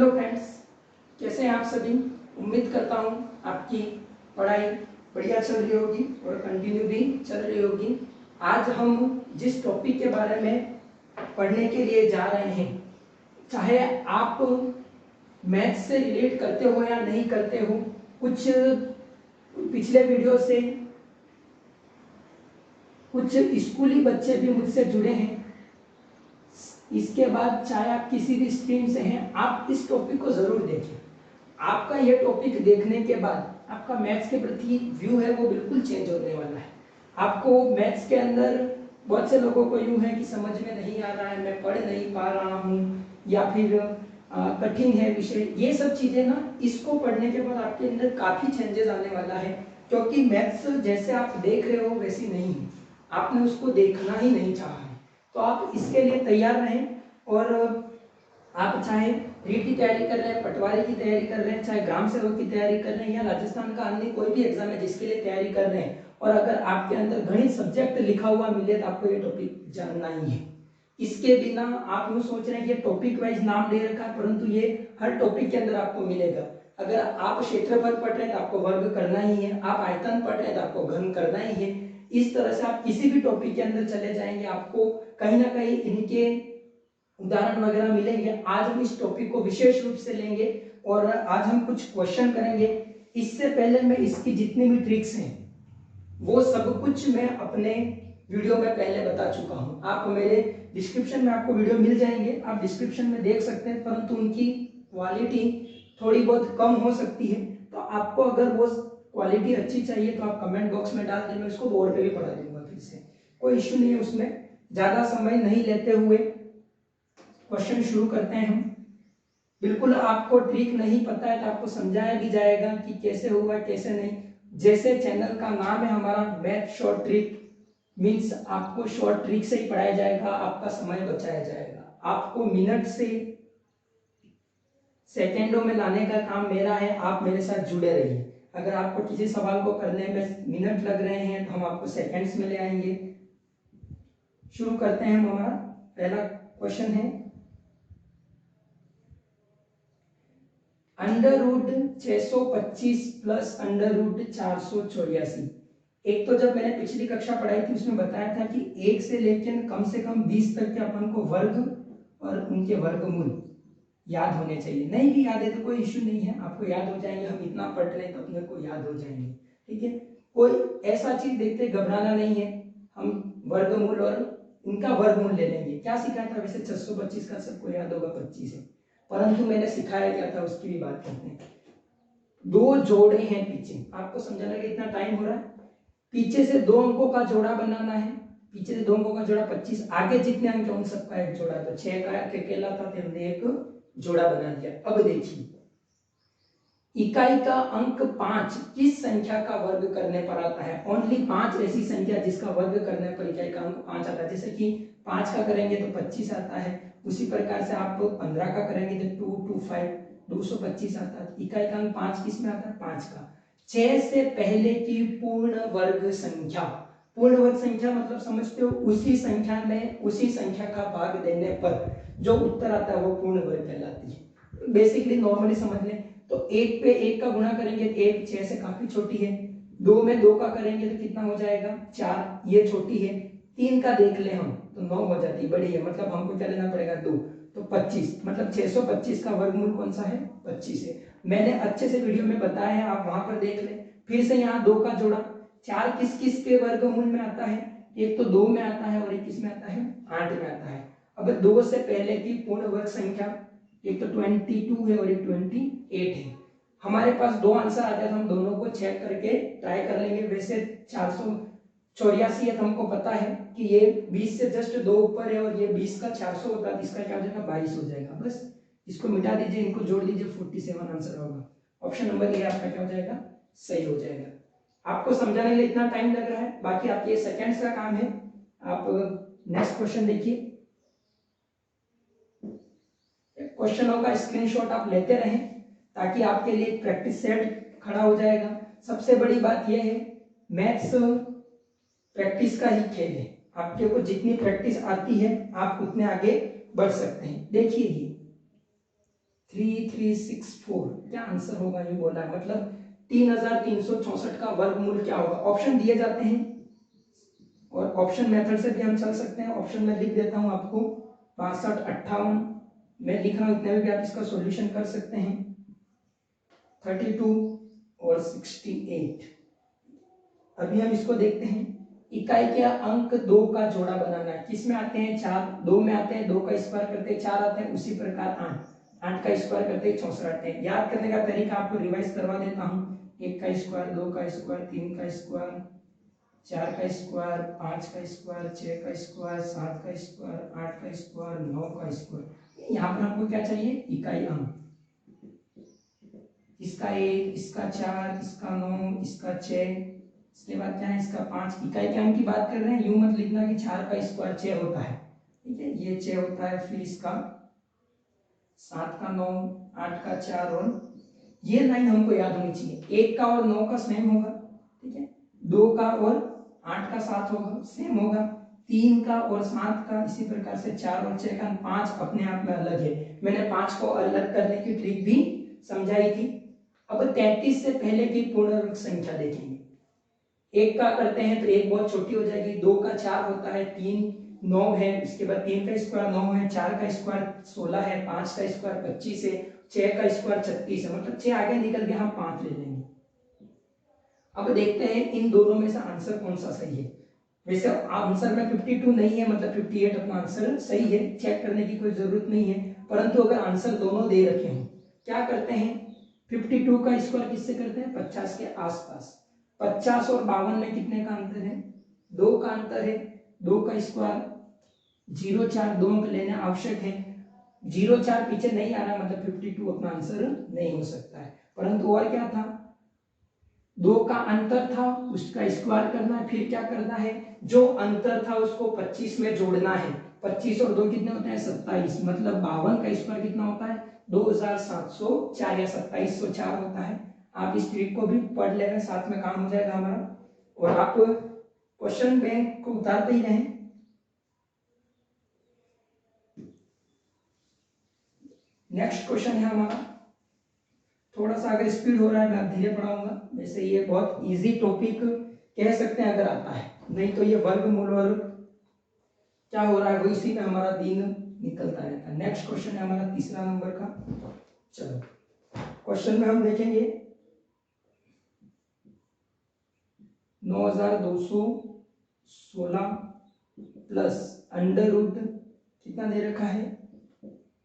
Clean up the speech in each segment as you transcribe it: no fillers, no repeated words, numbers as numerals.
Hello friends, कैसे हैं आप सभी। उम्मीद करता हूँ आपकी पढ़ाई बढ़िया चल रही होगी और कंटिन्यू भी चल रही होगी। आज हम जिस टॉपिक के बारे में पढ़ने के लिए जा रहे हैं, चाहे आप मैथ्स से रिलेट करते हो या नहीं करते हो, कुछ पिछले वीडियो से कुछ स्कूली बच्चे भी मुझसे जुड़े हैं। इसके बाद चाहे आप किसी भी स्ट्रीम से हैं, आप इस टॉपिक को जरूर देखें। आपका ये टॉपिक देखने के बाद आपका मैथ्स के प्रति व्यू है वो बिल्कुल चेंज होने वाला है। आपको मैथ्स के अंदर बहुत से लोगों को यूं है कि समझ में नहीं आ रहा है, मैं पढ़ नहीं पा रहा हूँ, या फिर कठिन है विषय। ये सब चीजें ना, इसको पढ़ने के बाद आपके अंदर काफी चेंजेस आने वाला है, क्योंकि मैथ्स जैसे आप देख रहे हो वैसी नहीं है। आपने उसको देखना ही नहीं चाहा है, तो आप इसके लिए तैयार रहें। और आप चाहे रीट की तैयारी कर रहे हैं, पटवारी की तैयारी कर रहे हैं, चाहे ग्राम सेवक की तैयारी कर रहे हैं, या राजस्थान का अन्य कोई भी एग्जाम है जिसके लिए तैयारी कर रहे हैं, और अगर आपके अंदर गणित सब्जेक्ट लिखा हुआ मिले तो आपको ये टॉपिक जानना ही है। इसके बिना आप यूँ सोच रहे हैं कि टॉपिक वाइज नाम दे रखा है, परंतु ये हर टॉपिक के अंदर आपको मिलेगा। अगर आप क्षेत्रफल पढ़ रहे हैं तो आपको वर्ग करना ही है, आप आयतन पढ़ रहे हैं तो आपको घन करना ही है। इस तरह से आप किसी भी टॉपिक के अंदर चले जाएंगे, आपको कहीं ना कहीं इनके उदाहरण वगैरह मिलेंगे। आज हम इस टॉपिक को विशेष रूप से लेंगे और आज हम कुछ क्वेश्चन करेंगे। इससे पहले मैं इसकी जितनी भी ट्रिक्स हैं वो सब कुछ मैं अपने वीडियो में पहले बता चुका हूं। आप मेरे डिस्क्रिप्शन में आपको वीडियो मिल जाएंगे, आप डिस्क्रिप्शन में देख सकते हैं, परंतु उनकी क्वालिटी थोड़ी बहुत कम हो सकती है। तो आपको अगर वो क्वालिटी अच्छी चाहिए तो आप कमेंट बॉक्स में डाल दें, मैं उसको बोर्ड पे भी पढ़ा दूंगा फिर से, कोई इश्यू नहीं है उसमें। ज्यादा समय नहीं लेते हुए क्वेश्चन शुरू करते हैं हम। बिल्कुल आपको ट्रिक नहीं पता है तो आपको समझाया भी जाएगा कि कैसे हुआ कैसे नहीं। जैसे चैनल का नाम है हमारा मैथ शॉर्ट ट्रिक, मीन्स आपको शॉर्ट ट्रिक से ही पढ़ाया जाएगा, आपका समय बचाया जाएगा। आपको मिनट से सेकेंडों में लाने का काम मेरा है, आप मेरे साथ जुड़े रहिए। अगर आपको किसी सवाल को करने में मिनट लग रहे हैं तो हम आपको सेकेंड्स में ले आएंगे। शुरू करते हैं हम। हमारा पहला क्वेश्चन है under root 625 plus under root 484। एक तो जब मैंने पिछली कक्षा पढ़ाई थी उसमें बताया था कि 1 से लेकर कम से कम 20 तक के अपन को वर्ग और उनके वर्गमूल याद होने चाहिए। नहीं भी याद है तो कोई इश्यू नहीं है, आपको याद हो जाएंगे। हम इतना पढ़ रहे हैं तो अपने को याद हो जाएंगे, ठीक है। कोई ऐसा चीज देखते घबराना नहीं है, हम वर्गमूल और उनका वर्गमूल ले लेंगे। क्या सिखाया था वैसे? 625 का सबको याद होगा 25 है, परंतु मैंने सिखाया क्या था उसकी भी बात करते हैं। दो जोड़े हैं पीछे, आपको समझाने का इतना टाइम हो रहा है। पीछे से 2 अंकों का जोड़ा बनाना है, पीछे से 2 अंकों का जोड़ा 25, आगे जितने अंक हैं उन सबका एक जोड़ा। तो 6 का अकेला था तो हमने एक जोड़ा बना दिया। अब देखिए, इकाई का अंक 5 किस संख्या का वर्ग करने पर आता है? ओनली 5 ऐसी संख्या जिसका वर्ग करने पर इकाई का अंक 5 आता है। जैसे कि 5 का करेंगे तो 25 आता है, उसी प्रकार से आप 15 का करेंगे तो 225 225 आता है। इकाई का अंक 5 किस में आता है? 5 का। 6 से पहले की पूर्ण वर्ग संख्या, पूर्ण वर्ग संख्या मतलब समझते हो, उसी संख्या में उसी संख्या का भाग देने पर जो उत्तर आता है वो पूर्ण वर्ग कहलाती है। बेसिकली नॉर्मली समझ लें तो 1 पे 1 का गुणा करेंगे, 1 6 से काफी छोटी है। 2 में 2 का करेंगे तो कितना हो जाएगा? 4, ये छोटी है। 3 का देख ले हम तो 9 हो जाती है, बड़ी है, मतलब हमको क्या लेना पड़ेगा? 2, तो 25, मतलब 625 का वर्गमूल कौन सा है? 25 है। मैंने अच्छे से वीडियो में बताया है, आप वहां पर देख लें। फिर से यहाँ 2 का जोड़ा, 4 किस किस के वर्गमूल में आता है? एक तो 2 में आता है और एक किस में आता है? 8 में आता है। अब 2 से पहले की पूर्ण वर्ग संख्या, एक तो 22 है और एक 28 है। हमारे पास 2 आंसर आ जाए तो हम दोनों को चेक करके ट्राई कर लेंगे। वैसे 484 है तो हमको पता है कि ये 20 से जस्ट 2 ऊपर है और ये 20 का 400 होता है, इसका क्या हो जाएगा? 22 हो जाएगा। बस इसको मिटा दीजिए, इनको जोड़ दीजिए, 47 आंसर होगा। ऑप्शन नंबर ए आपका क्या हो जाएगा? सही हो जाएगा। आपको समझाने के लिए इतना टाइम लग रहा है, बाकी आपके ये सेकंड्स का काम है। आप नेक्स्ट क्वेश्चन देखिए। क्वेश्चनों का स्क्रीनशॉट आप लेते रहें ताकि आपके लिए एक प्रैक्टिस सेट खड़ा हो जाएगा। सबसे बड़ी बात यह है, मैथ्स प्रैक्टिस का ही खेल है। आपके को जितनी प्रैक्टिस आती है आप उतने आगे बढ़ सकते हैं। देखिए ये 3364 क्या आंसर होगा ये बोला है, मतलब 3364 का वर्गमूल क्या होगा। ऑप्शन दिए जाते हैं और ऑप्शन मेथड से भी हम चल सकते हैं। ऑप्शन में लिख देता हूं आपको 62, 58 मैं लिख रहा हूं, इतने में भी आप इसका सॉल्यूशन कर सकते हैं। 32 और 68। अभी हम इसको देखते हैं। इकाई के अंक 2 का जोड़ा बनाना है। किस में आते हैं? 4, 2 में आते हैं, 2 का स्क्वायर करते हैं 4 आते हैं, उसी प्रकार 8 का स्क्वायर करते हैं 64 आते हैं। याद करने का तरीका आपको रिवाइज करवा देता हूं। 1 का स्क्वायर, 2 का स्क्वायर, 3 का स्क्वायर, 4 का स्क्वायर, 5 का स्क्वायर, 6 का स्क्वायर, 7 का स्क्वायर, 8 का स्क्वायर, 9 का स्क्वायर। यहाँ पर हमको क्या चाहिए? इकाई अंक। इसका 1, इसका 4, इसका 9, इसका 6, इसके बाद क्या है? इसका 5। इकाई के अंक की बात कर रहे हैं, यूं मत लिखना कि 4 का स्क्वायर 6 होता है, ठीक है, ये 6 होता है। फिर इसका 7 का 9, 8 का 4, और ये लाइन हमको याद होनी चाहिए। 1 का और 9 का सेम होगा, ठीक है, 2 का और 8 का 7 होगा, सेम होगा, 3 का और 7 का, इसी प्रकार से 4 और 6 का। 5 अपने आप में अलग है, मैंने 5 को अलग करने की ट्रिक भी समझाई थी। अब 33 से पहले की पूर्ण वर्ग संख्या देखेंगे। 1 का करते हैं तो 1 बहुत छोटी हो जाएगी, 2 का 4 होता है, 3 9 है, इसके बाद 3 का स्क्वायर 9 है, 4 का स्क्वायर 16 है, 5 का स्क्वायर 25 है, 6 का स्क्वायर 36 है, मतलब 6 आगे निकल के हम 5 ले लेंगे। अब देखते हैं इन दोनों में से आंसर कौन सा सही है। वैसे आंसर में 52 नहीं है, मतलब 58 अपना आंसर सही है, चेक करने की कोई जरूरत नहीं है। परंतु अगर आंसर दोनों दे रखे हो, क्या करते हैं? 52 का स्क्वायर किससे करते हैं? 50 के आसपास। 50 और 52 में कितने का अंतर है? 2 का अंतर है। 2 का स्क्वायर 0, 4 दो अंक लेने आवश्यक है। 0, 4 पीछे नहीं आ रहा, मतलब 52 अपना आंसर नहीं हो सकता है। परंतु और क्या था? 2 का अंतर था, उसका स्क्वायर करना है, फिर क्या करना है? जो अंतर था उसको 25 में जोड़ना है। 25 और 2 कितने होते हैं? 27, मतलब 52 का स्क्वायर कितना होता है? 2704 या 2704 होता है। आप इस ट्रिक को भी पढ़ लेना, साथ में काम हो जाएगा हमारा। और आप क्वेश्चन बैंक को उतारते ही रहें। नेक्स्ट क्वेश्चन है हमारा, थोड़ा सा अगर स्पीड हो रहा है मैं धीरे पढ़ाऊंगा। वैसे ये बहुत इजी टॉपिक कह सकते हैं अगर आता है, नहीं तो ये वर्गमूल और क्या हो रहा है वो इसी में हमारा दिन निकलता रहता है। नेक्स्ट क्वेश्चन है हमारा तीसरा नंबर का। चलो क्वेश्चन में हम देखेंगे 9216 प्लस अंडर रूट कितना दे रखा है?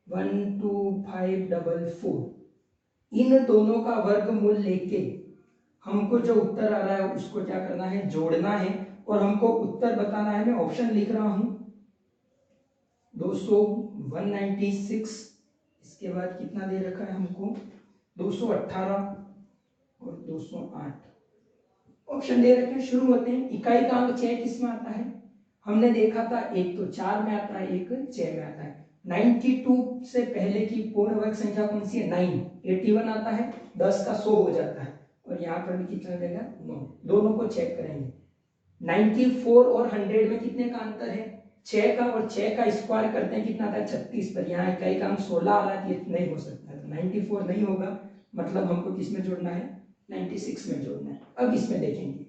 12544। इन दोनों का वर्गमूल लेके हमको जो उत्तर आ रहा है उसको क्या करना है? जोड़ना है। और हमको उत्तर बताना है, मैं ऑप्शन लिख रहा हूं 200, 196, इसके बाद कितना दे रखा है हमको? 218 और 208 ऑप्शन दे रखे हैं। शुरू होते हैं। इकाई का अंक 6 किस में आता है? हमने देखा था, एक तो 4 में आता है, एक 6 में आता है। 92 से पहले की पूर्ण वर्ग संख्या कौन सी है? 9। 81 आता है, 10 का 100 हो जाता है, और यहाँ पर भी कितना देगा? 9। दोनों को चेक करेंगे। 94 और 100 में कितने का अंतर है? 6 का, और 6 का स्क्वायर करते हैं कितना आता है? 36 पर। यहाँ इकाई का अंक 16 आ रहा है, ये नहीं हो सकता है, तो 94 नहीं होगा, मतलब हमको किस में जोड़ना है? 96 में जोड़ना है। अब इसमें देखेंगे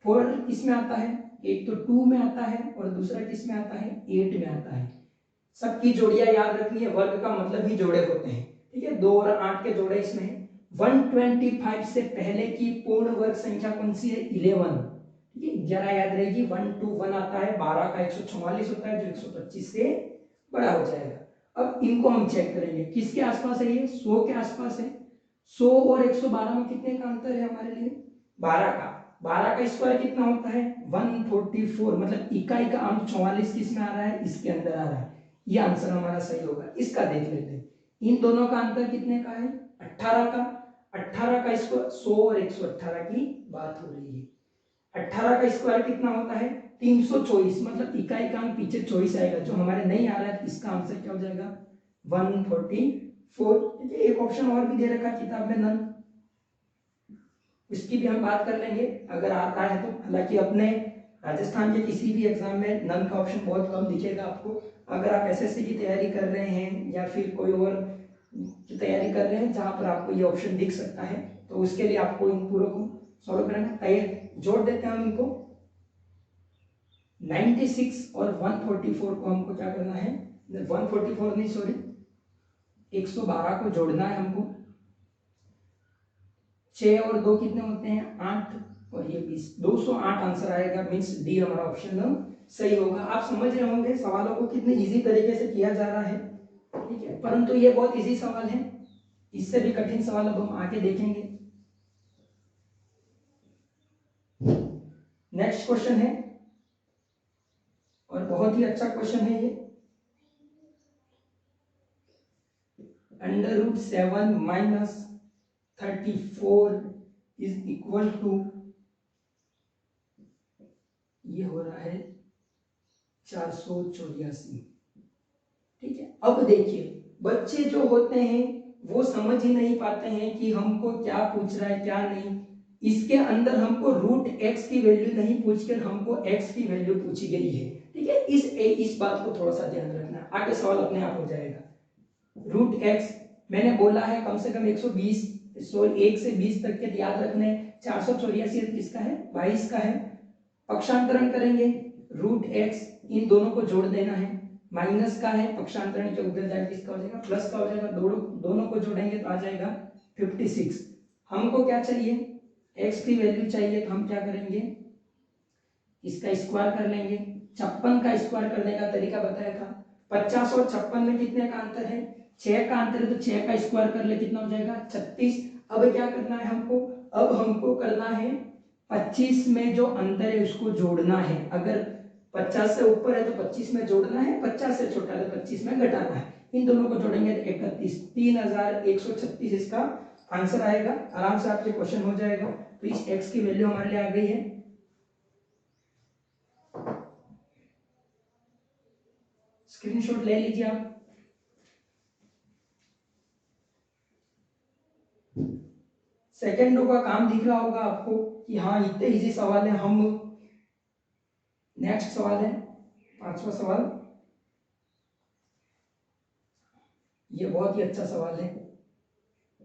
4 किस में आता है? एक तो 2 में आता है और दूसरा किस में आता है? 8 में आता है। सबकी जोड़ियां याद रखनी है, वर्ग का मतलब ही जोड़े होते हैं, ठीक है। 2 और 8 के जोड़े इसमें है। 125 से पहले की पूर्ण वर्ग संख्या कौन सी है? 11, ठीक है, जरा याद रहेगी। 1 to 1 आता है, 12 का 144 होता है, जो 125 से बड़ा हो जाएगा। अब इनको हम चेक करेंगे, किसके आसपास है? ये 100 के आसपास है। 100 और 112 में कितने का अंतर है हमारे लिए? 12 का। 12 का स्क्वायर कितना होता है? 144, मतलब इकाई का अंक 44 किस में आ रहा है? इसके अंदर आ रहा है। ये आंसर हमारा सही होगा। इसका देख लेते हैं, इन दोनों का अंतर कितने का है? 18 का। 18 का स्क्वायर, 100 और 118 की बात हो रही है। 18 का स्क्वायर कितना होता है? 324, मतलब इकाई का अंक पीछे 24 आएगा, जो हमारे नहीं आ रहा है, इसका आंसर क्या हो जाएगा? 144। ठीक है, एक ऑप्शन और भी दे रखा है किताब में, नन, इसकी भी हम बात कर लेंगे अगर आता है तो। हालांकि अपने राजस्थान के किसी भी एग्जाम में नन का ऑप्शन बहुत कम दिखेगा आपको। अगर आप एसएससी की तैयारी कर रहे हैं या फिर कोई और की तैयारी कर रहे हैं जहां पर आपको ये ऑप्शन दिख सकता है, तो उसके लिए आपको इन पूरों को सॉल्व करना है। तैयार जोड़ देते हैं हम इनको। 96 और 144 को हमको क्या करना है, 144 नहीं सॉरी 112 को जोड़ना है हमको। 6 और 2 कितने होते हैं 8 और ये 20, 208 आंसर आएगा। मीन्स डी हमारा ऑप्शन सही होगा। आप समझ रहे होंगे सवालों को कितने इजी तरीके से किया जा रहा है, ठीक है, परंतु ये बहुत इजी सवाल है। इससे भी कठिन सवाल अब हम आगे देखेंगे। नेक्स्ट क्वेश्चन है और बहुत ही अच्छा क्वेश्चन है ये। √7 माइनस 34 इज इक्वल टू, ये हो रहा है 484। ठीक है, अब देखिए बच्चे जो होते हैं वो समझ ही नहीं पाते हैं कि हमको क्या पूछ रहा है क्या नहीं। इसके अंदर हमको √x की वैल्यू नहीं पूछकर हमको x की वैल्यू पूछी गई है, ठीक है। इस बात को थोड़ा सा ध्यान रखना, आगे सवाल अपने आप हो जाएगा। √x मैंने बोला है कम से कम 120, सो 1 से 20 तक के याद रखने। 484 किसका है 22 का है। पक्षांतरण करेंगे √x, इन दोनों को जोड़ देना है। माइनस का है, पक्षांतरण के उधर जाएगा किसका हो जाएगा प्लस का हो जाएगा। दोनों को जोड़ेंगे तो आ जाएगा 56। हमको क्या चाहिए x की वैल्यू चाहिए, तो हम क्या करेंगे इसका स्क्वायर कर लेंगे। 56 का स्क्वायर करने का तरीका बताया था। 50 और 56 में कितने का अंतर है 6 का अंतर है, तो 6 का स्क्वायर कर ले कितना हो जाएगा 36। अब क्या करना है हमको, अब हमको करना है 25 में जो अंतर है उसको जोड़ना है। अगर 50 से ऊपर है तो 25 में जोड़ना है, 50 से छोटा है तो 25 में घटाना है। इन दोनों को जोड़ेंगे तो 31, 3136 इसका आंसर आएगा। आराम से आपके क्वेश्चन हो जाएगा। तो इस x की वैल्यू हमारे लिए आ गई है। स्क्रीनशॉट ले लीजिए आप। सेकेंडों का काम दिख रहा होगा आपको कि हाँ इतने इजी सवाल है। हम नेक्स्ट सवाल है 5वां सवाल। ये बहुत ही अच्छा सवाल है।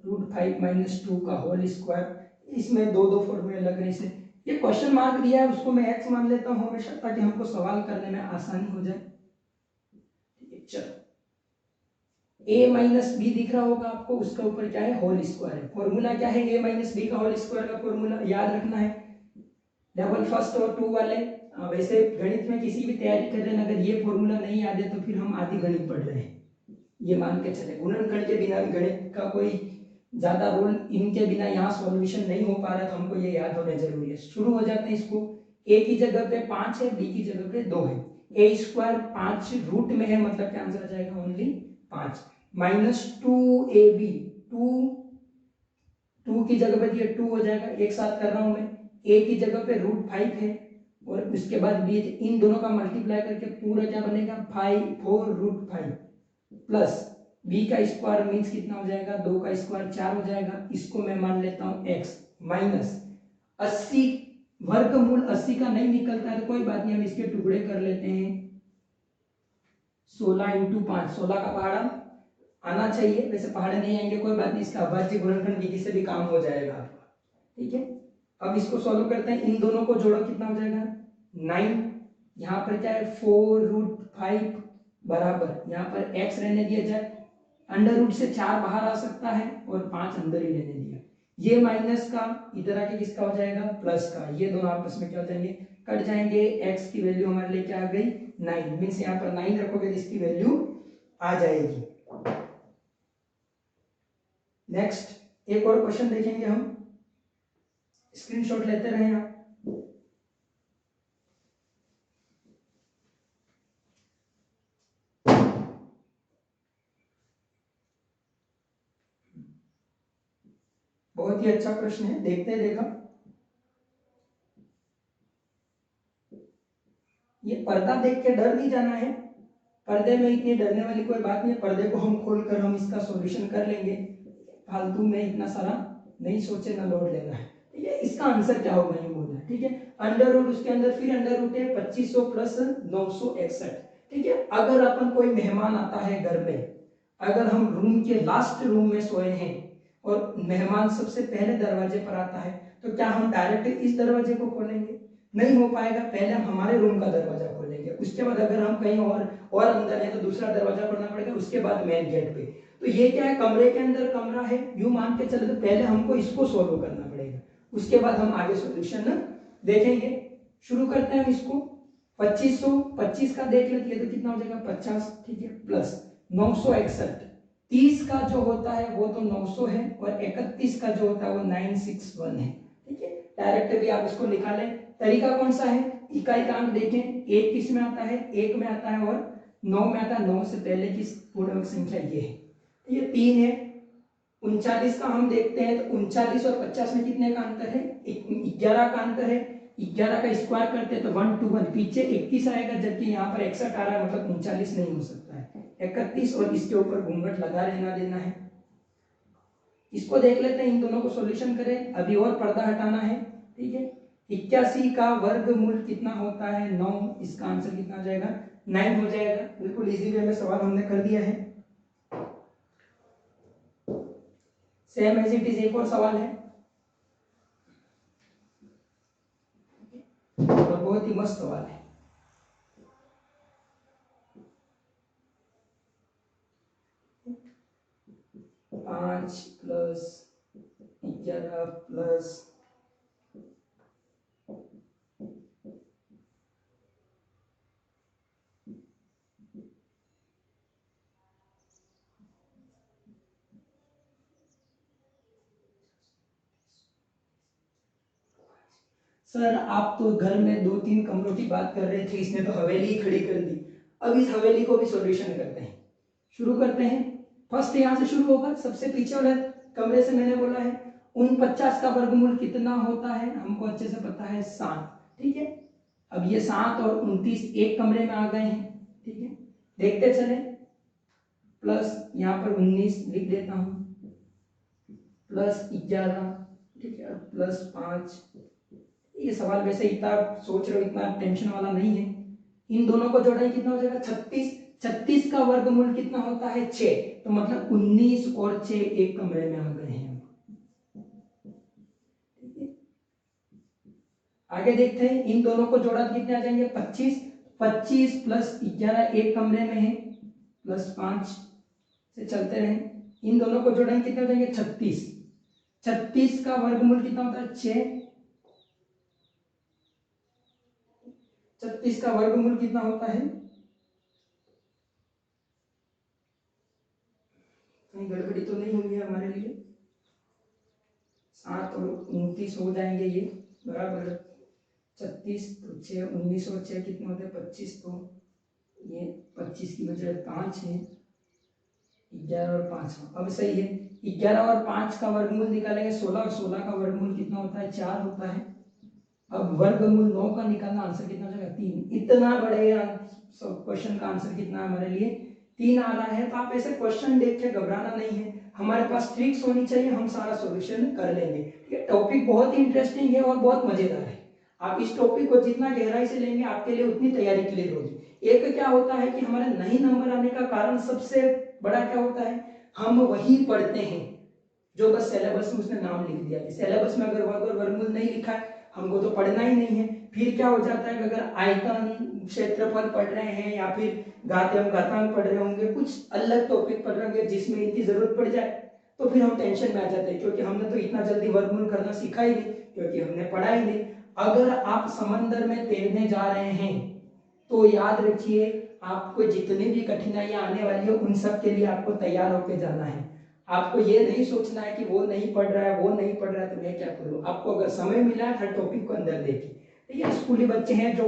√5 - 2 का होल स्क्वायर। इसमें दो फॉर्मूले लग रहे हैं। ये क्वेश्चन मार्क दिया है उसको मैं x मान लेता हूं हमेशा, ताकि हमको सवाल करने में आसानी हो जाए। ठीक है, चलो a - b दिख रहा होगा आपको, उसके ऊपर क्या है होल स्क्वायर है। फॉर्मूला क्या है a - b का होल स्क्वायर का फॉर्मूला याद रखना है। लेवल फर्स्ट और 2 वाले वैसे गणित में किसी भी तैयारी कर रहे हैं, अगर ये फॉर्मूला नहीं याद है तो फिर हम आधी गणित पढ़ रहे हैं। ये मान के चले गुणनखंड के बिना भी गणित का कोई ज्यादा रोल, इनके बिना यहाँ सॉल्यूशन नहीं हो पा रहा, तो हमको ये याद होना जरूरी है। शुरू हो जाते हैं इसको। a की जगह पे 5 है, b की जगह पे 2 है। a² 5 रूट में है, मतलब क्या आंसर आ जाएगा ओनली 5। -2ab, 2 की जगह पे 2 हो जाएगा। एक साथ कर रहा हूं मैं। a की जगह पे √5 है और उसके बाद b, इन दोनों का मल्टीप्लाई करके पूरा क्या बनेगा 4√5 प्लस b का स्क्वायर मीन्स कितना हो जाएगा 2 का स्क्वायर 4 हो जाएगा। इसको मैं मान लेता हूं x माइनस 80, वर्गमूल 80 का नहीं निकलता है तो कोई बात नहीं, हम इसके टुकड़े कर लेते हैं। 16 × 5, 16 का पहाड़ा आना चाहिए, वैसे पहाड़े नहीं आएंगे कोई बात नहीं, इसका अभाज्य गुणनखंड विधि से भी काम हो जाएगा आपका। ठीक है, अब इसको सॉल्व करते हैं। इन दोनों को जोड़ो कितना हो जाएगा 9। यहाँ पर क्या है 4√5 बराबर, यहाँ पर x रहने दिया जाए, अंडर रूट से 4 बाहर आ सकता है और 5 अंदर ही रहने दिया। ये माइनस का इधर आके किसका हो जाएगा प्लस का, ये दोनों आपस में क्या हो जाएंगे कट जाएंगे। x की वैल्यू हमारे लिए क्या आ गई 9, मीन्स यहाँ पर 9 रखोगे तो इसकी वैल्यू आ जाएगी। नेक्स्ट एक और क्वेश्चन देखेंगे हम, स्क्रीनशॉट लेते रहे आप। बहुत ही अच्छा प्रश्न है, देखते हैं देखा। ये पर्दा देख के डर नहीं जाना है, पर्दे में इतनी डरने वाली कोई बात नहीं है। पर्दे को हम खोलकर हम इसका सॉल्यूशन कर लेंगे, फालतू में इतना सारा नहीं सोचे ना लोड लेना है। ठीक है, इसका आंसर क्या होगा ये बोलना है। ठीक है, अंडर रूट उसके अंदर फिर अंडर रूट है 2500 + 961। ठीक है, अगर अपन कोई मेहमान आता है घर में, अगर हम रूम के लास्ट रूम में सोए हैं और मेहमान सबसे पहले दरवाजे पर आता है, तो क्या हम डायरेक्ट इस दरवाजे को खोलेंगे? नहीं हो पाएगा। पहले हम हमारे रूम का दरवाजा खोलेंगे, उसके बाद अगर हम कहीं और अंदर है तो दूसरा दरवाजा खोलना पड़ेगा, उसके बाद मेन गेट पे। तो ये क्या है, कमरे के अंदर कमरा है, यूं मान के चले तो पहले हमको इसको सोल्व करना पड़ेगा, उसके बाद हम आगे सॉल्यूशन देखेंगे। शुरू करते हैं हम इसको। 2525 का देख लेते हैं तो कितना हो जाएगा 50, ठीक है, प्लस 961। 30 का जो होता है वो तो 900 है, और 31 का जो होता है वो 961 है, ठीक है। डायरेक्ट भी आप इसको निकालें। तरीका कौन सा है, इकाई का अंक देखें, एक किस में आता है, एक में आता है और 9 में आता है। 9 से पहले की पूर्णांक संख्या ये है, ये 3 है। 39 का हम देखते हैं तो 39 और 50 में कितने का अंतर है, 11 का अंतर है। 11 का स्क्वायर करते हैं तो 121, पीछे 21 आएगा, जबकि यहाँ पर 61 आ रहा है, मतलब 39 नहीं हो सकता है। 31 और इसके ऊपर घूंघट लगा रहना देना है। इसको देख लेते हैं, इन दोनों को सॉल्यूशन करें। अभी और पर्दा हटाना है, ठीक है। 81 का वर्गमूल कितना होता है, 9। इसका आंसर कितना हो जाएगा, 9 हो जाएगा। बिल्कुल इजी वे में सवाल हमने कर दिया है। सेम एज इट इज एक और सवाल है, और बहुत ही मस्त सवाल है। पांच प्लस 11 प्लस सर, आप तो घर में 2-3 कमरों की बात कर रहे थे, इसने तो हवेली ही खड़ी कर दी। अब इस हवेली को भी सॉल्यूशन करते हैं। शुरू करते हैं। फर्स्ट यहां से शुरू होगा, सबसे पीछे वाले कमरे से। मैंने बोला है 49 का वर्गमूल कितना होता है, हमको अच्छे से पता है 7, ठीक है। अब ये 7 और 29 एक कमरे में आ गए हैं, ठीक है। देखते चले, प्लस यहाँ पर 19 लिख देता हूं, प्लस 11, ठीक है, प्लस 5। ये सवाल वैसे इतना सोच रहे हो, इतना टेंशन वाला नहीं है। इन दोनों को जोड़ेंगे कितना हो जाएगा 36। 36 का वर्गमूल कितना होता है 6, तो मतलब 19 और 6 एक कमरे में आ गए हैं। आगे देखते हैं, इन दोनों को जोड़ा तो कितने आ जाएंगे 25। 25 प्लस 11 एक कमरे में है, प्लस 5 से चलते रहे। इन दोनों को जोड़ेंगे कितने हो जाएंगे 36। 36 का वर्गमूल कितना होता है 6। 36 का वर्गमूल कितना होता है, कहीं गड़बड़ी तो नहीं हुई है हमारे लिए। 7 और 29 हो जाएंगे ये बराबर 36, तो 6, 19 और 6 कितने होते हैं 25, तो ये 25 की बजाय 5 है। 11 और 5, अब सही है। 11 और 5 का वर्गमूल निकालेंगे 16, और 16 का वर्गमूल कितना होता है 4 होता है। अब वर्गमूल 9 का निकालना, आंसर कितना हो जाएगा 3। इतना बड़े क्वेश्चन का आंसर कितना है हमारे लिए 3 आ रहा है। तो आप ऐसे क्वेश्चन देख के घबराना नहीं है, हमारे पास ट्रिक्स होनी चाहिए, हम सारा सॉल्यूशन कर लेंगे, ठीक है। टॉपिक बहुत ही इंटरेस्टिंग है और बहुत मजेदार है। आप इस टॉपिक को जितना गहराई से लेंगे आपके लिए उतनी तैयारी क्लियर होगी। एक क्या होता है कि हमारे नहीं नंबर आने का कारण सबसे बड़ा क्या होता है, हम वही पढ़ते हैं जो बस सिलेबस में उसने नाम लिख दिया है। सिलेबस में अगर वर्ग और वर्गमूल नहीं लिखा है, हमको तो पढ़ना ही नहीं है। फिर क्या हो जाता है कि अगर आयतन, क्षेत्रफल पढ़ रहे हैं या फिर घातांक घातांक पढ़ रहे होंगे, कुछ अलग टॉपिक पढ़ रहे होंगे जिसमें इनकी जरूरत पड़ जाए, तो फिर हम टेंशन में आ जाते हैं, क्योंकि हमने तो इतना जल्दी वर्गमूल करना सीखा ही नहीं, क्योंकि हमने पढ़ा ही नहीं। अगर आप समंदर में तैरने जा रहे हैं तो याद रखिए, आपको जितनी भी कठिनाइयां आने वाली है उन सब के लिए आपको तैयार होकर जाना है। आपको ये नहीं सोचना है कि वो नहीं पढ़ रहा है, वो नहीं पढ़ रहा है, तो मैं क्या करूं। आपको अगर समय मिला है हर टॉपिक को अंदर देखिए। ठीक है, स्कूली बच्चे हैं जो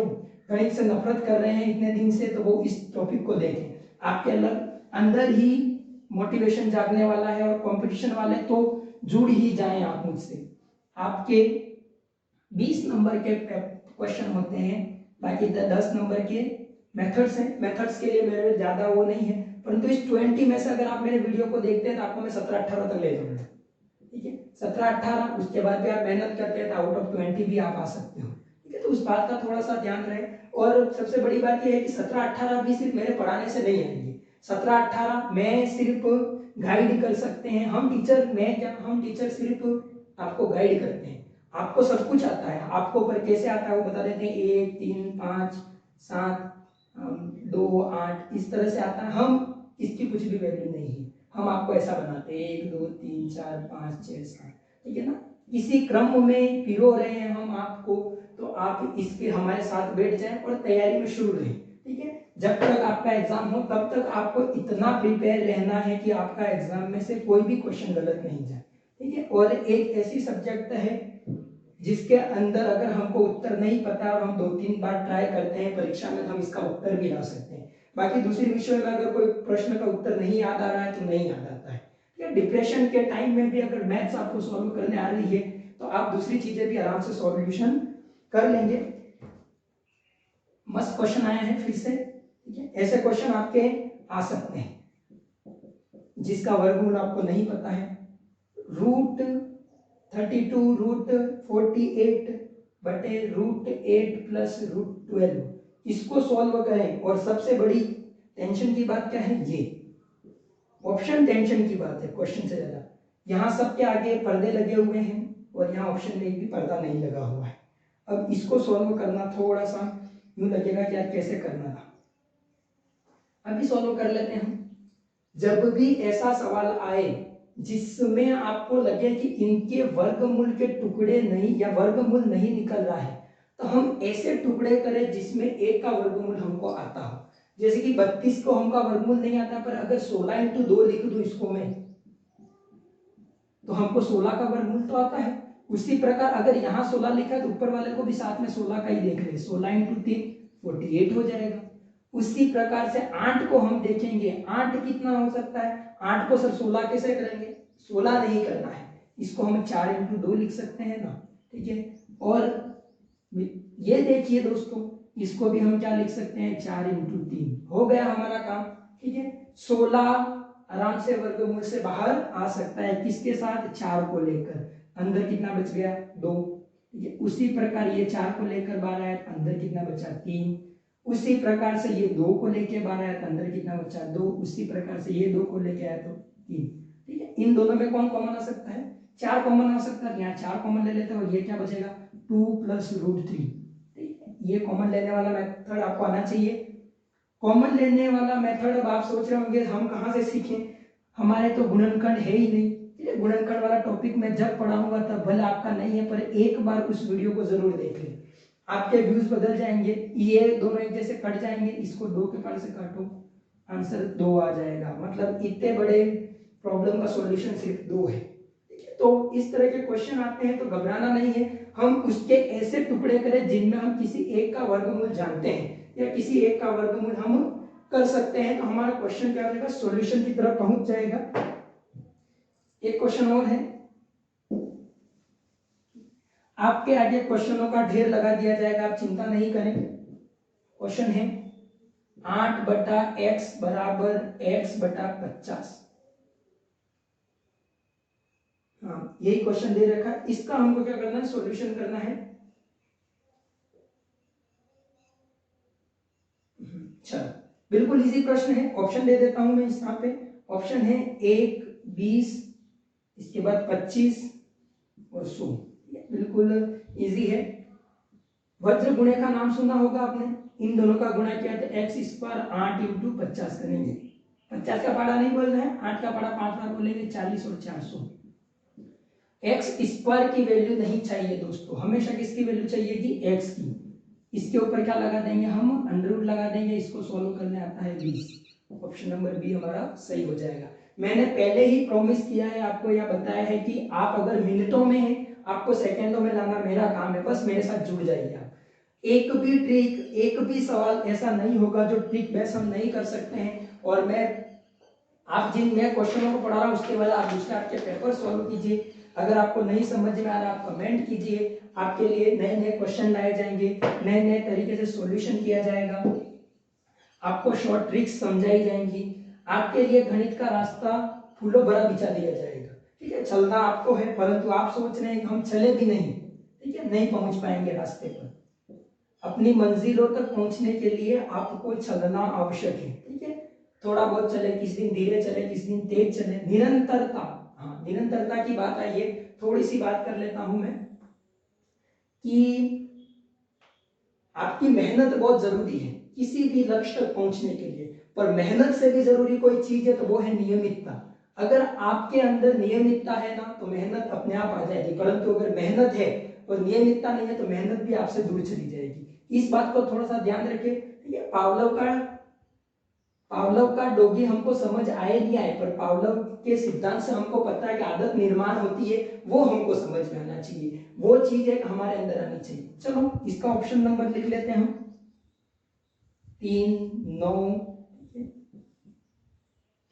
गणित से नफरत कर रहे हैं इतने दिन से, तो वो इस टॉपिक को देखें। आपके अंदर ही मोटिवेशन जागने वाला है, और कंपटीशन वाले तो जुड़ ही जाएं आप मुझसे। आपके 20 नंबर के क्वेश्चन होते हैं, बाकी 10 नंबर के मेथड्स हैं। मेथड्स के लिए मेरे ज्यादा वो नहीं है, परंतु इस 20 में से अगर आप मेरे वीडियो को देखते हैं तो आपको मैं 17-18 तक ले जाऊंगा, ठीक है। 17-18, उसके बाद भी आप मेहनत करते हैं तो आउट ऑफ 20 भी आप आ सकते हो, ठीक है। तो उस बात का थोड़ा सा ध्यान रहे। और सबसे बड़ी बात यह है कि 17-18 भी सिर्फ मेरे पढ़ाने से नहीं आएंगे, 17-18 मैं सिर्फ गाइड कर सकते हैं, हम टीचर सिर्फ आपको गाइड करते हैं। आपको सब कुछ आता है, आपको पर कैसे आता है वो बता देते हैं, 1 3 5 7 2 8 इस तरह से आता है। हम इसकी कुछ भी वैल्यू नहीं है, हम आपको ऐसा बनाते हैं 1 2 3 4 5 6 7, ठीक है ना। इसी क्रम में पिरो रहे हैं हम आपको, तो आप इसके हमारे साथ बैठ जाएं और तैयारी में शुरू रहें, ठीक है। जब तक आपका एग्जाम हो तब तक आपको इतना प्रिपेयर रहना है कि आपका एग्जाम में से कोई भी क्वेश्चन गलत नहीं जाए, ठीक है। और एक ऐसी सब्जेक्ट है जिसके अंदर अगर हमको उत्तर नहीं पता और हम 2-3 बार ट्राई करते हैं परीक्षा में, तो हम इसका उत्तर भी ला सकते हैं। बाकी दूसरे विषयों में अगर कोई प्रश्न का उत्तर नहीं याद आ रहा है तो नहीं याद आता है, ठीक है। डिप्रेशन के टाइम में भी अगर मैथ्स आपको सॉल्व करने आ रही है तो आप दूसरी चीजें भी आराम से सॉल्यूशन कर लेंगे। मस्त क्वेश्चन आया है फिर से, ठीक है। ऐसे क्वेश्चन आपके आ सकते हैं जिसका वर्गमूल आपको नहीं पता है, √32 √48 बटे √8 प्लस √12, इसको सॉल्व करें। और सबसे बड़ी टेंशन की बात क्या है, ये ऑप्शन टेंशन की बात है क्वेश्चन से ज्यादा। यहाँ सबके आगे पर्दे लगे हुए हैं और यहाँ ऑप्शन में एक भी पर्दा नहीं लगा हुआ है। अब इसको सॉल्व करना थोड़ा सा यूं लगेगा कि यार कैसे करना था, अभी सॉल्व कर लेते हैं हम। जब भी ऐसा सवाल आए जिसमें आपको लगे कि इनके वर्गमूल के टुकड़े नहीं या वर्गमूल नहीं निकल रहा है, तो हम ऐसे टुकड़े करें जिसमें एक का वर्गमूल हमको आता हो। जैसे कि 32 को हमका वर्गमूल नहीं आता, पर अगर 16 × 2 लिख दूं इसको मैं, तो हमको 16 का वर्गमूल तो आता है। उसी प्रकार अगर यहाँ 16 लिखा है तो ऊपर वाले को भी साथ में 16 का ही देख ले, 16 × 3 48 हो जाएगा। उसी प्रकार से 8 को हम देखेंगे, 8 कितना हो सकता है, 8 को सर 16 कैसे करेंगे, 16 नहीं करना है, इसको हम 4 × 2 लिख सकते हैं ना, ठीक है। और ये देखिए दोस्तों, इसको भी हम क्या लिख सकते हैं, 4 × 3, हो गया हमारा काम, ठीक है। 16 आराम से वर्गमूल से बाहर आ सकता है, किसके साथ, 4 को लेकर, अंदर कितना बच गया, 2, ठीक है। उसी प्रकार ये 4 को लेकर बाहर आया, अंदर कितना बचा, 3। उसी प्रकार से ये 2 को लेके बाहर आया, अंदर कितना बचा, 2। उसी प्रकार से ये 2 को लेके आया तो 3, ठीक है। इन दोनों में कौन कॉमन आ सकता है, 4 कॉमन आ सकता है, यहाँ 4 कॉमन ले लेते हैं और ये क्या बचेगा, 2 + √3, ठीक है। ये कॉमन लेने वाला मेथड आपको आना चाहिए। कॉमन लेने वाला मेथड अब आप सोच रहे होंगे हम कहाँ से सीखें, हमारे तो गुणनखंड है ही नहीं, ठीक है। गुणनखंड वाला टॉपिक मैं जब पढ़ाऊंगा तब भले आपका नहीं है, पर एक बार उस वीडियो को जरूर देख लें, आपके व्यूज बदल जाएंगे। ये दोनों एक जैसे कट जाएंगे, इसको 2 के पार से काटो, आंसर 2 आ जाएगा। मतलब इतने बड़े प्रॉब्लम का सॉल्यूशन सिर्फ 2 है, ठीक है। तो इस तरह के क्वेश्चन आते हैं तो घबराना नहीं है, हम उसके ऐसे टुकड़े करें जिनमें हम किसी एक का वर्गमूल जानते हैं या किसी एक का वर्गमूल हम कर सकते हैं, तो हमारा क्वेश्चन क्या हो जाएगा, सॉल्यूशन की तरफ पहुंच जाएगा। एक क्वेश्चन और है, आपके आगे क्वेश्चनों का ढेर लगा दिया जाएगा, आप चिंता नहीं करें। क्वेश्चन है 8/x = x/50, हाँ यही क्वेश्चन दे रखा है, इसका हमको क्या करना है, सॉल्यूशन करना है। चलो बिल्कुल इजी प्रश्न है, ऑप्शन दे देता हूं मैं यहाँ पे। ऑप्शन है 1 20, इसके बाद 25 और 100, बिल्कुल इजी है। वज्र गुणे का नाम सुना होगा आपने, इन दोनों का गुणा किया तो x² 8 × 50 करेंगे, 50 का पारा नहीं बोलना है, 8 का पारा 5 बार बोलेंगे, 40 और 400। x² की वैल्यू नहीं चाहिए दोस्तों, हमेशा किसकी वैल्यू चाहिए कि x की। इसके ऊपर क्या लगा देंगे हम, अंडररूट लगा देंगे, इसको सॉल्व करने आता है 20, ऑप्शन नंबर बी हमारा सही हो जाएगा। मैंने पहले ही प्रॉमिस किया है आपको, या बताया है कि आप अगर मिनटों में हैं, आपको सेकंडों में लाना मेरा काम है, बस मेरे साथ जुड़ जाइए आप। एक भी ट्रिक, एक भी सवाल ऐसा नहीं होगा जो ट्रिक बेस हम नहीं कर सकते हैं। और मैं आप जिन मैं क्वेश्चनों को पढ़ा रहा हूँ उसके बाद आप दूसरे आपके पेपर सॉल्व कीजिए, अगर आपको नहीं समझ में आ रहा आप कमेंट कीजिए, आपके लिए नए नए क्वेश्चन लाए जाएंगे, नए नए तरीके से सॉल्यूशन किया जाएगा, आपको शॉर्ट ट्रिक्स समझाई जाएंगी, आपके लिए गणित का रास्ता फूलों भरा बिछा दिया जाएगा, ठीक है। चलना आपको है, परंतु आप सोच रहे हैं कि हम चले भी नहीं, ठीक है, नहीं पहुंच पाएंगे रास्ते पर। अपनी मंजिलों तक पहुंचने के लिए आपको चलना आवश्यक है, ठीक है। थोड़ा बहुत चले, किस दिन धीरे चले, किस दिन तेज चले, निरंतरता। हाँ, निरंतरता की बात आई है, थोड़ी सी बात कर लेता हूं मैं कि आपकी मेहनत बहुत जरूरी है किसी भी लक्ष्य तक पहुंचने के लिए, पर मेहनत से भी जरूरी कोई चीज है तो वो है नियमितता। अगर आपके अंदर नियमितता है ना तो मेहनत अपने आप आ जाएगी, परंतु अगर मेहनत है और नियमितता नहीं है तो मेहनत भी आपसे दूर चली जाएगी। इस बात को थोड़ा सा ध्यान रखिए। ठीक है, पावलोव का डॉगी हमको समझ आए नहीं आए, पर पावलोव के सिद्धांत से हमको पता है कि आदत निर्माण होती है, वो हमको समझ में आना चाहिए, वो चीज एक हमारे अंदर आनी चाहिए। चलो इसका ऑप्शन नंबर लिख लेते हैं हम 3, 9,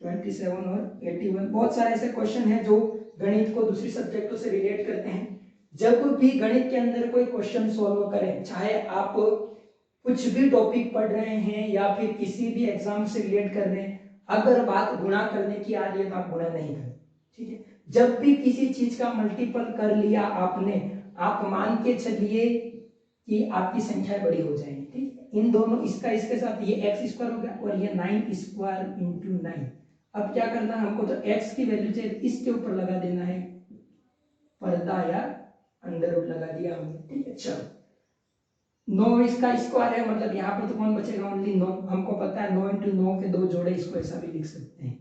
27 और 81। बहुत सारे ऐसे क्वेश्चन हैं जो गणित को दूसरी सब्जेक्टों से रिलेट करते हैं। जब भी गणित के अंदर कोई क्वेश्चन सॉल्व करें, चाहे आप कुछ भी टॉपिक पढ़ रहे हैं या फिर किसी भी एग्जाम से रिलेट कर रहे हैं, अगर बात गुणा करने की आ रही है तो आप गुणा नहीं करें। ठीक है, जब भी किसी चीज का मल्टीपल कर लिया आपने, आप मान के चलिए कि आपकी संख्या बड़ी हो जाएगी। ठीक है, इन दोनों, इसका इसके साथ ये एक्स स्क्वायर हो गया और ये 9 स्क्वायर इंटू 9। अब क्या करना है हमको, तो x की वैल्यू चाहिए, इसके ऊपर लगा देना है पर्दा या अंडर रूट लगा दिया हमने। ठीक है, चलो 9 इसका स्क्वायर है, मतलब यहाँ पर तो कौन बचेगा, ओनली 9। हमको पता है 9 इंटू 9 के 2 जोड़े, इसको ऐसा भी लिख सकते हैं,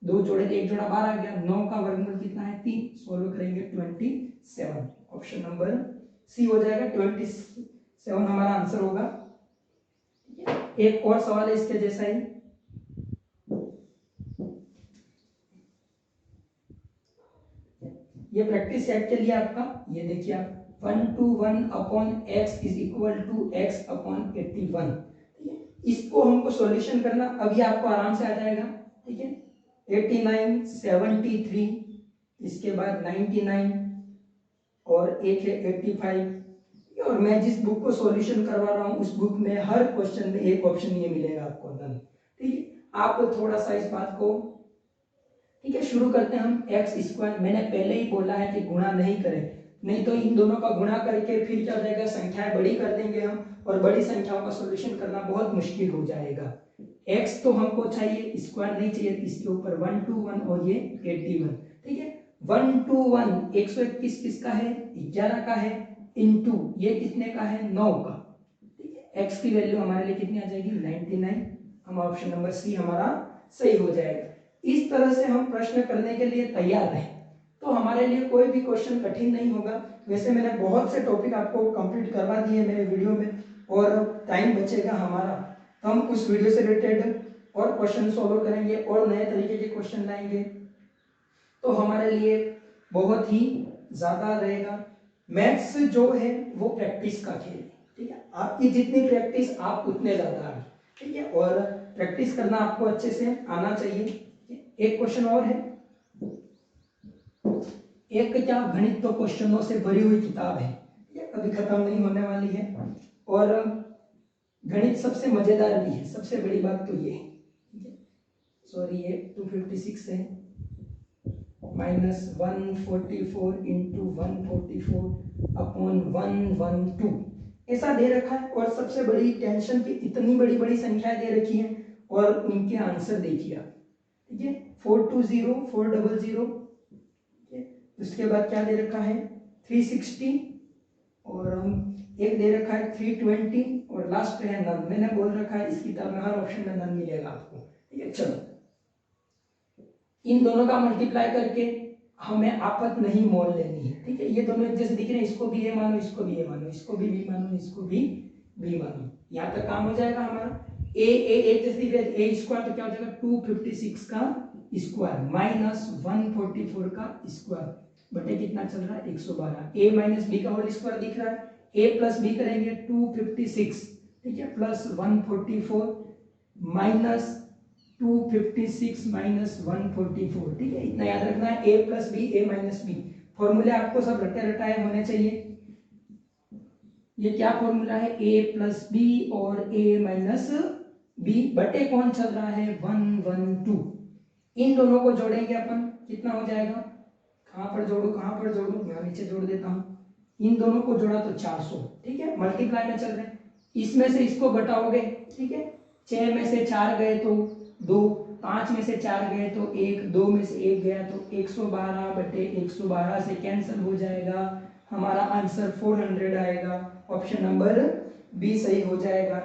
2 जोड़े 1 जोड़ा 12 आ गया। 9 का वर्गमूल कितना है, 3। सोल्व करेंगे 27, ऑप्शन नंबर सी हो जाएगा, 27 हमारा आंसर होगा। एक और सवाल है इसके जैसा ही, ये प्रैक्टिस सेट के लिए आपका, ये देखिए आप 1 to 1 upon x is equal to x upon 81। ठीक है, इसको हमको सॉल्यूशन करना, अभी आपको आराम से आ जाएगा। ठीक है, 89, 73, इसके बाद 99 और एक है 85। और मैं जिस बुक को सॉल्यूशन करवा रहा हूँ उस बुक में हर क्वेश्चन में एक ऑप्शन ये मिलेगा आपको नन। ठीक है, आप थोड़ा सा इस बात को, ठीक है, शुरू करते हैं हम। एक्स स्क्वायर, मैंने पहले ही बोला है कि गुणा नहीं करें, नहीं तो इन दोनों का गुणा करके फिर क्या हो जाएगा, संख्याएं बड़ी कर देंगे हम, और बड़ी संख्याओं का सॉल्यूशन करना बहुत मुश्किल हो जाएगा। एक्स तो हमको चाहिए, स्क्वायर नहीं चाहिए, इसके ऊपर 1 to 1 और ये 81। ठीक है, 1 to 1 121 किसका है, 11 का है, इनटू ये कितने का है, 9 का। ठीक है, एक्स की वैल्यू हमारे लिए कितनी आ जाएगी, 99। हम ऑप्शन नंबर सी हमारा सही हो जाएगा। इस तरह से हम प्रश्न करने के लिए तैयार रहें तो हमारे लिए कोई भी क्वेश्चन कठिन नहीं होगा। वैसे मैंने बहुत से टॉपिक आपको कंप्लीट करवा दिए मेरे वीडियो में, और टाइम बचेगा हमारा तो हम उस वीडियो से रिलेटेड और क्वेश्चन सॉल्व करेंगे और नए तरीके के क्वेश्चन लाएंगे, तो हमारे लिए बहुत ही ज्यादा रहेगा। मैथ्स जो है वो प्रैक्टिस का खेल है। ठीक है, आपकी जितनी प्रैक्टिस आप उतने ज्यादा आगे। ठीक है, और प्रैक्टिस करना आपको अच्छे से आना चाहिए। एक क्वेश्चन और है, एक क्या, गणित तो क्वेश्चनों से भरी हुई किताब है, ये कभी खत्म नहीं होने वाली है, और गणित सबसे मजेदार भी है, सबसे बड़ी बात तो ये है। सॉरी, ये 256 है, -144 इंटू 144 अपॉन 112 ऐसा दे रखा है, और सबसे बड़ी टेंशन की इतनी बड़ी बड़ी संख्या दे रखी है और उनके आंसर देखिए आप। ठीक है, 420 400। उसके बाद क्या दे रखा है, 360, और एक दे रखा है 320, और लास्ट है नन। मैंने बोल रखा है इस किताब में हर ऑप्शन में नन मिलेगा आपको। ठीक है, चलो इन दोनों का मल्टीप्लाई करके हमें आपत नहीं मोल लेनी है। ठीक है, ये दोनों एक जैसे दिख रहे हैं, इसको भी ए मानो, इसको भी ए मानो, इसको भी बी मानो, इसको भी बी मानो, यहाँ तक काम हो जाएगा हमारा। ए ए एक जैसे दिख रहा है, ए स्क्वायर तो क्या हो जाएगा 256 का स्क्वायर माइनस 144 का स्क्वायर बटे कितना चल रहा है 112। ए माइनस बी का होल स्क्वायर दिख रहा है, ए प्लस बी करेंगे 256, ठीक है, प्लस 144 माइनस 256 माइनस 144। ठीक है, इतना याद रखना है, ए प्लस बी, ए माइनस बी। फॉर्मूले आपको सब रटे रटाए होने चाहिए। ये क्या फॉर्मूला है, ए प्लस बी और ए माइनस बी बटे कौन चल रहा है 112। इन दोनों को जोड़ेंगे अपन, कितना हो जाएगा, कहां पर जोड़ू कहां पर जोड़ू, मैं नीचे जोड़ देता हूं। इन दोनों को जोड़ा तो 400। ठीक है, मल्टीप्लाई में चल रहे हैं, इसमें से इसको घटाओगे। ठीक है, 6 में से 4 गए तो 2, 5 में से 4 गए तो 1, 2 में से 1 गया तो 112 बटे 112 से कैंसिल हो जाएगा, हमारा आंसर 400 आएगा। ऑप्शन नंबर बी सही हो जाएगा।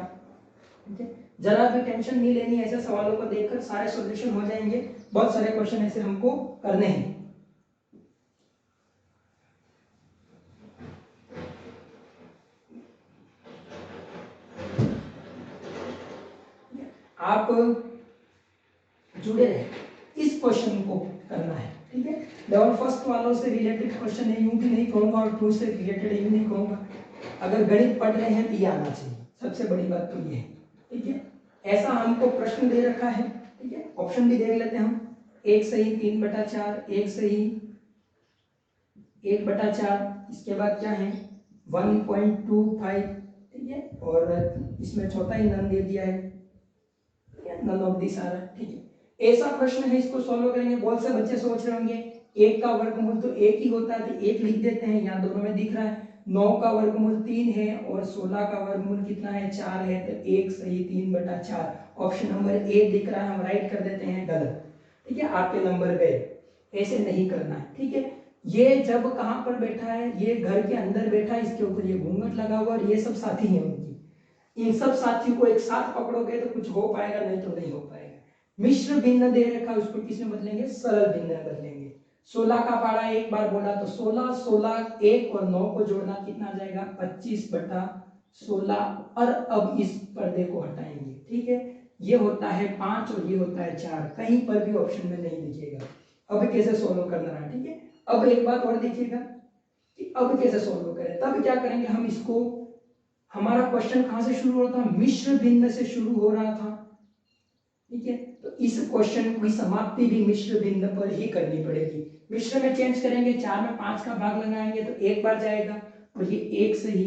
ठीक है, जरा भी टेंशन नहीं लेनी, ऐसे सवालों को देखकर सारे सॉल्यूशन हो जाएंगे। बहुत सारे क्वेश्चन ऐसे हमको करने हैं। आप जुड़े रहे, इस क्वेश्चन को करना है। ठीक है, लेवल फर्स्ट वालों से रिलेटेड क्वेश्चन है, यूं भी नहीं कहूंगा, और 2 से रिलेटेड यूं नहीं कहूंगा। अगर गणित पढ़ रहे हैं तो ये आना चाहिए, सबसे बड़ी बात तो ये है। ठीक है, ऐसा हमको प्रश्न दे रखा है। ठीक है, ऑप्शन भी देख लेते हैं हम। 1 सही 3/4, 1 सही 1/4, इसके बाद क्या है 1.25। ठीक है, और इसमें छोटा ही नन दे दिया है, नन ऑफ दिस आ रहा है। ठीक है, ऐसा प्रश्न है, इसको सॉल्व करेंगे। बहुत से बच्चे सोच रहे होंगे 1 का वर्गमूल तो 1 ही होता है, तो 1 लिख देते हैं, यहाँ दोनों में दिख रहा है। 9 का वर्गमूल 3 है और 16 का वर्गमूल कितना है 4 है, तो 1 सही 3/4। ऑप्शन नंबर ए दिख रहा है, हम राइट कर देते हैं गलत। ठीक है, आपके नंबर गए, ऐसे नहीं करना है। ठीक है, ये जब कहां पर बैठा है, ये घर के अंदर बैठा है, इसके ऊपर ये घूंघट लगा हुआ, और ये सब साथी हैं उनकी। इन सब साथियों को एक साथ पकड़ोगे तो कुछ हो पाएगा, नहीं तो नहीं हो पाएगा। मिश्र भिन्न दे रखा, उसको किसमें बदलेंगे, सरल भिन्न में बदलेंगे। 16 का पारा एक बार बोला तो 16, 16 1 और 9 को जोड़ना कितना जाएगा 25/16। और अब इस पर्दे को हटाएंगे। ठीक है, ये होता है 5 और ये होता है 4, कहीं पर भी ऑप्शन में नहीं दिखेगा। अब कैसे सोल्व करना है। ठीक है, अब एक बात और देखिएगा कि अब कैसे सोल्व करें। तब क्या करेंगे हम, इसको, हमारा क्वेश्चन कहां से शुरू हो रहा था, मिश्र भिन्न से शुरू हो रहा था। ठीक है, तो इस क्वेश्चन की समाप्ति भी मिश्र भिन्न पर ही करनी पड़ेगी। मिश्र में चेंज करेंगे, 4 में 5 का भाग लगाएंगे तो एक बार जाएगा, और ये 1 से ही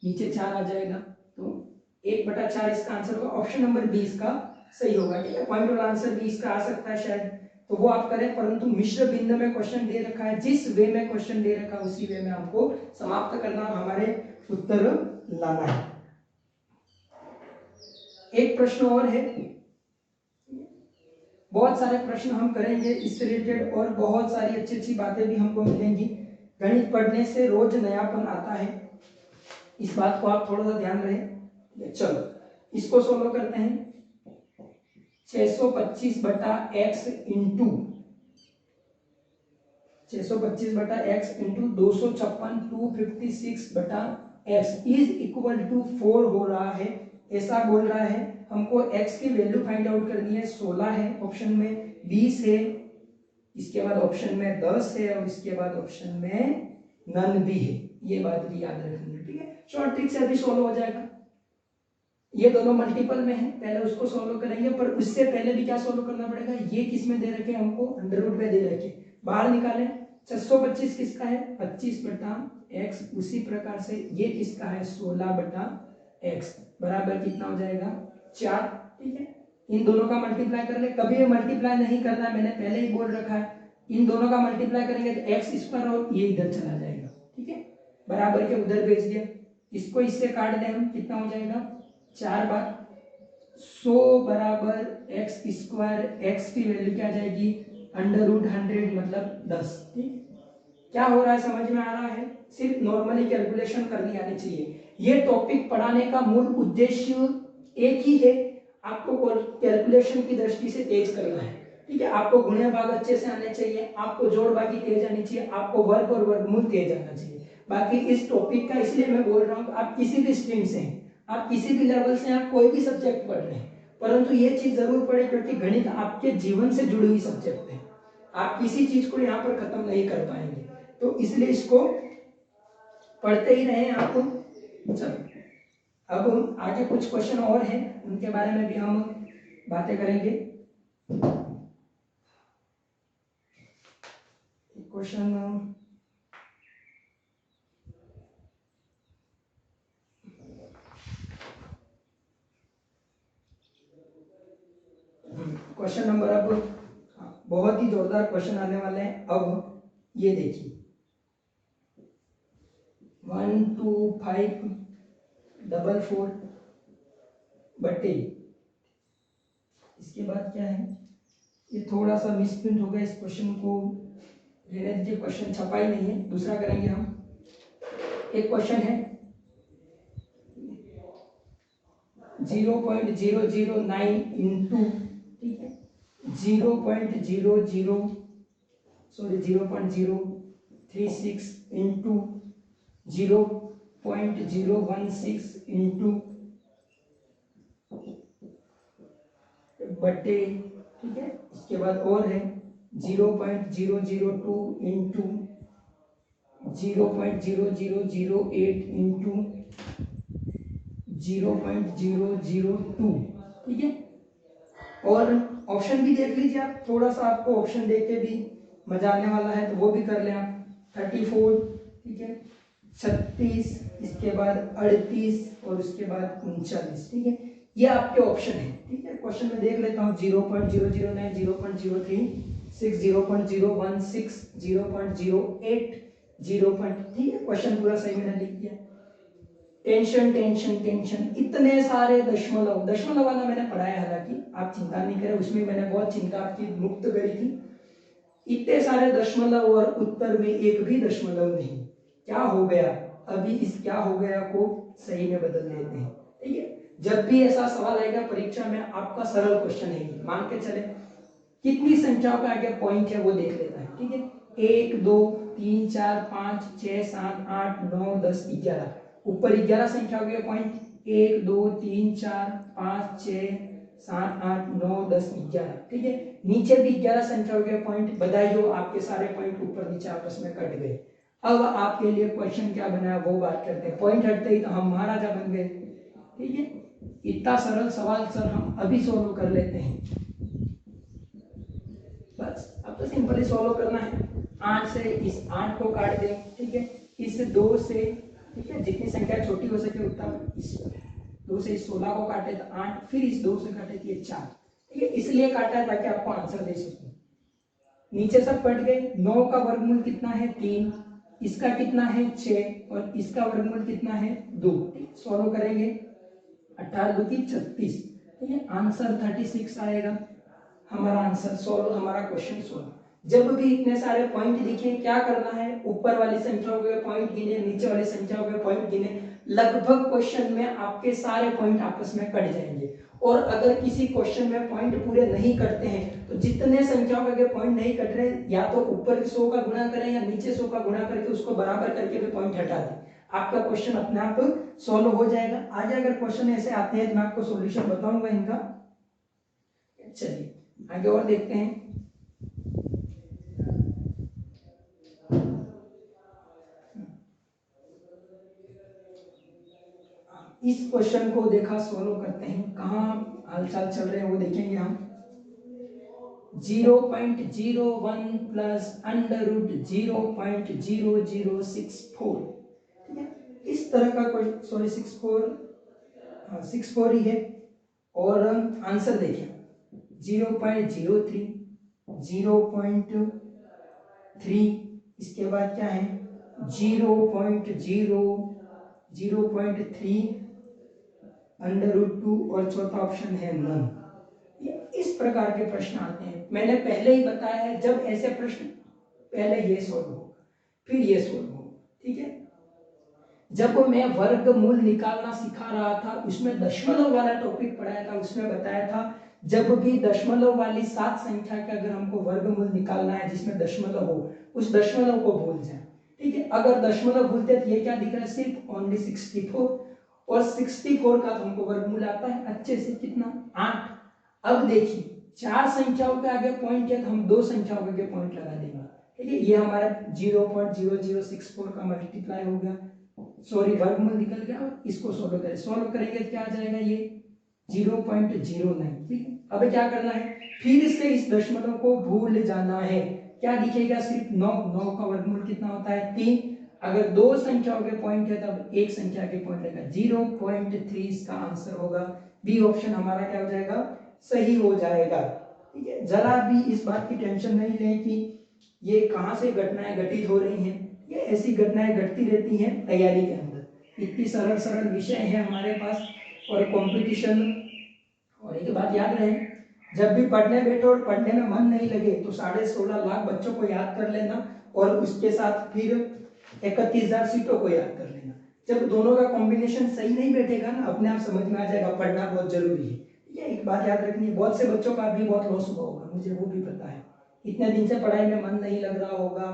नीचे 4 आ जाएगा, तो 1/4 इसका आंसर होगा। ऑप्शन नंबर 20 का सही होगा। ठीक है, पॉइंट वाला आंसर 20 का आ सकता है शायद, तो वो आप करें। परंतु मिश्र भिन्न में क्वेश्चन दे रखा है, जिस वे में क्वेश्चन दे रखा है उसी वे में हमको समाप्त करना, हमारे उत्तर लाना है। एक प्रश्न और है, बहुत सारे प्रश्न हम करेंगे इससे रिलेटेड, और बहुत सारी अच्छी अच्छी बातें भी हमको मिलेंगी। गणित पढ़ने से रोज नयापन आता है, इस बात को आप थोड़ा सा ध्यान रहे। चलो इसको सोल्व करते हैं। 625/x into 625/x into 256 256/x is equal to 4 हो रहा है, ऐसा बोल रहा है। हमको x की वैल्यू फाइंड आउट करनी है। 16 है ऑप्शन में, 20 है, इसके बाद ऑप्शन में 10 है, और इसके बाद ऑप्शन में नन भी है। ये बात भी याद रखनी है। ठीक है, शॉर्ट ट्रिक से अभी सोल्व हो जाएगा। ये दोनों मल्टीपल में है, पहले उसको सोल्व करेंगे, पर उससे पहले भी क्या सोल्व करना पड़ेगा, ये किस में दे रखे हमको, अंडर रूट में दे रखे, बाहर निकालें। 625 किसका है 25/x, उसी प्रकार से ये किसका है 16/x, बराबर कितना हो जाएगा 4। ठीक है, इन दोनों का मल्टीप्लाई कर ले। कभी मल्टीप्लाई नहीं करना, मैंने पहले ही बोल रखा है। इन दोनों का मल्टीप्लाई करेंगे तो x² और ये इधर चला जाएगा। ठीक है, बराबर के उधर भेज दिया। इसको इससे काट दें हम, कितना हो जाएगा 4 बार 100 बराबर x²। x की वैल्यू क्या जाएगी √100 मतलब 10। ठीक, क्या हो रहा है समझ में आ रहा है। सिर्फ नॉर्मली कैलकुलेशन करनी आनी चाहिए। ये टॉपिक पढ़ाने का मूल उद्देश्य एक ही है, आपको कैलकुलेशन की दृष्टि से तेज करना है। ठीक है, आपको गुणे भाग अच्छे से आने चाहिए, आपको जोड़ बाकी तेज आनी चाहिए, आपको वर्ग और वर्गमूल तेज आना चाहिए। बाकी इस टॉपिक का इसलिए मैं बोल रहा हूँ, आप किसी भी स्ट्रीम से हैं, आप किसी भी लेवल से, आप कोई भी सब्जेक्ट पढ़ रहे हैं, परंतु ये चीज जरूर पढ़े, क्योंकि गणित आपके जीवन से जुड़ी हुई सब्जेक्ट है। आप किसी चीज को यहाँ पर खत्म नहीं कर पाएंगे, तो इसलिए इसको पढ़ते ही रहे आप। चलो अब आगे कुछ क्वेश्चन और हैं, उनके बारे में भी हम बातें करेंगे। क्वेश्चन नंबर, अब बहुत ही जोरदार क्वेश्चन आने वाले हैं। अब ये देखिए 12544 बटे इसके बाद क्या है, ये थोड़ा सा मिसप्रिंट हो गया, इस क्वेश्चन को लेने दीजिए, क्वेश्चन छपा ही नहीं है, दूसरा करेंगे हम। एक क्वेश्चन है 0.009 इंटू, ठीक है, 0.036 इंटू 0.016 इंटू बटे, ठीक है, इसके बाद और है 0.002 इंटू 0.0008 इंटू 0.002, ठीक है। और ऑप्शन भी देख लीजिए आप, थोड़ा सा आपको ऑप्शन देख के भी मजा आने वाला है, तो वो भी कर लें आप। 34, ठीक है, 36, इसके बाद 38 और उसके बाद 39, ठीक है, ये आपके ऑप्शन है, ठीक है। क्वेश्चन में देख लेता हूँ 0.009, 0.036, 0.016, 0.08, 0. ठीक है, क्वेश्चन पूरा सही मैंने लिख दिया। टेंशन टेंशन टेंशन, इतने सारे दशमलव, दशमलव वाला मैंने पढ़ाया, हालांकि आप चिंता नहीं करें, उसमें मैंने बहुत चिंता आपकी मुक्त करी थी। इतने सारे दशमलव और उत्तर में एक भी दशमलव नहीं, क्या हो गया, अभी इस क्या हो गया को सही में बदल देते हैं, ठीक है। जब भी ऐसा सवाल आएगा परीक्षा में, आपका सरल क्वेश्चन है, मान के चले कितनी संख्याओं का आगे पॉइंट है वो देख लेता है, ठीक है। 1 2 3 4 5 6 7 8 9 10 11, ऊपर 11 संख्याओं के पॉइंट, 1 2 3 4 5 6 7 8 9 10 11, ठीक है। नीचे भी 11 संख्याओं के पॉइंट, बधाई हो, आपके सारे पॉइंट ऊपर नीचे आपस में कट गए। अब आपके लिए क्वेश्चन क्या बना है वो बात करते हैं। पॉइंट हटते ही तो हम महाराजा बन गए, ठीक है। इतना सरल सवाल सर हम अभी सोल्व कर लेते हैं, बस अब तो सिंपली सोल्व करना है। 8 से इस 8 को काट दें, ठीक है, इस 2 से, ठीक है, जितनी संख्या छोटी हो सके उतना, इस 2 से इस 16 को काटे तो 8, फिर इस 2 से काटे तो ये 4, ठीक है, इसलिए काटा है ताकि आपको आंसर दे सकूं। नीचे सब कट गए, 9 का वर्गमूल कितना है 3, इसका कितना है 6 और इसका वर्गमूल कितना है 2, सोल्व करेंगे 18 2 की 36, ठीक है, आंसर 36 आएगा। हमारा आंसर सोल्व, हमारा क्वेश्चन सोल्व। जब भी इतने सारे पॉइंट दिखे, क्या करना है, ऊपर वाली संख्याओं के पॉइंट गिने, नीचे वाली संख्याओं के पॉइंट गिने, लगभग क्वेश्चन में आपके सारे पॉइंट आपस में कट जाएंगे। और अगर किसी क्वेश्चन में पॉइंट पूरे नहीं कटते हैं तो जितने संख्याओं के पॉइंट नहीं कट रहे, या तो ऊपर 100 का गुणा करें या नीचे 100 का गुणा करके उसको बराबर करके भी पॉइंट हटा दें, आपका क्वेश्चन अपने आप सोल्व हो जाएगा। आगे अगर क्वेश्चन ऐसे आते हैं तो मैं आपको सॉल्यूशन बताऊंगा इनका। चलिए आगे और देखते हैं। इस क्वेश्चन को देखा, सोल्व करते हैं, कहाँ हालचाल चल रहे हैं वो देखेंगे हम। 0.01 प्लस अंडर रूट 0.0064, ठीक है, इस तरह का क्वेश्चन, सॉरी 64 ही है। और आंसर देखिए 0.03, 0.3, इसके बाद क्या है 0.3 अंडर रूट 2 और चौथा ऑप्शन है नन। इस प्रकार के प्रश्न आते हैं। मैंने पहले ही बताया है, जब ऐसे प्रश्न, पहले ये सोल्व हो फिर ये सोल्व हो, ठीक है। जब मैं वर्गमूल निकालना सिखा रहा था, उसमें दशमलव वाला टॉपिक पढ़ाया था, उसमें बताया था जब भी दशमलव वाली 7 संख्या का अगर हमको वर्गमूल निकालना है जिसमें दशमलव हो, उस दशमलव को भूल जाए, ठीक है। अगर दशमलव भूलते तो ये क्या दिख रहा है, सिर्फ ओनली 64, और 64 का तो हमको वर्गमूल आता है अच्छे से, कितना 8। अब देखिए 4 संख्याओं के आगे पॉइंट है तो हम 2 संख्याओं के आगे पॉइंट लगा देंगे, ठीक है। ये हमारा 0.0064 का मल्टीप्लाई हो गया, सॉरी वर्गमूल निकल गया। इसको सोल्व करें, सोल्व करेंगे तो क्या आ जाएगा, ये 0.09, ठीक है। अब क्या करना है, फिर से इस दशमलव को भूल जाना है, क्या दिखेगा, सिर्फ 9, 9 का वर्गमूल कितना होता है 3। अगर 2 संख्याओं के पॉइंट है तब एक संख्या के पॉइंट लेगा, 0.3 इसका आंसर होगा। बी ऑप्शन हमारा क्या हो जाएगा, सही हो जाएगा, ठीक है। जरा भी इस बात की टेंशन नहीं लें कि ये कहां से घटनाएं घटित हो रही हैं, ये ऐसी घटनाएं घटती रहती हैं तैयारी के अंदर। इतनी सरल सरल विषय है हमारे पास और कंपटीशन। और एक बात याद रहे, जब भी पढ़ने बैठो और पढ़ने में मन नहीं लगे तो 16.5 लाख बच्चों को याद कर लेना और उसके साथ फिर 31,000 सीटों को याद कर लेना। जब दोनों का कॉम्बिनेशन सही नहीं बैठेगा ना, अपने आप समझ में आ जाएगा पढ़ना बहुत जरूरी है। ये एक बात याद रखनी है। बहुत से बच्चों का भी बहुत लॉस हुआ होगा, मुझे वो भी पता है। इतने दिन से पढ़ाई में मन नहीं लग रहा होगा,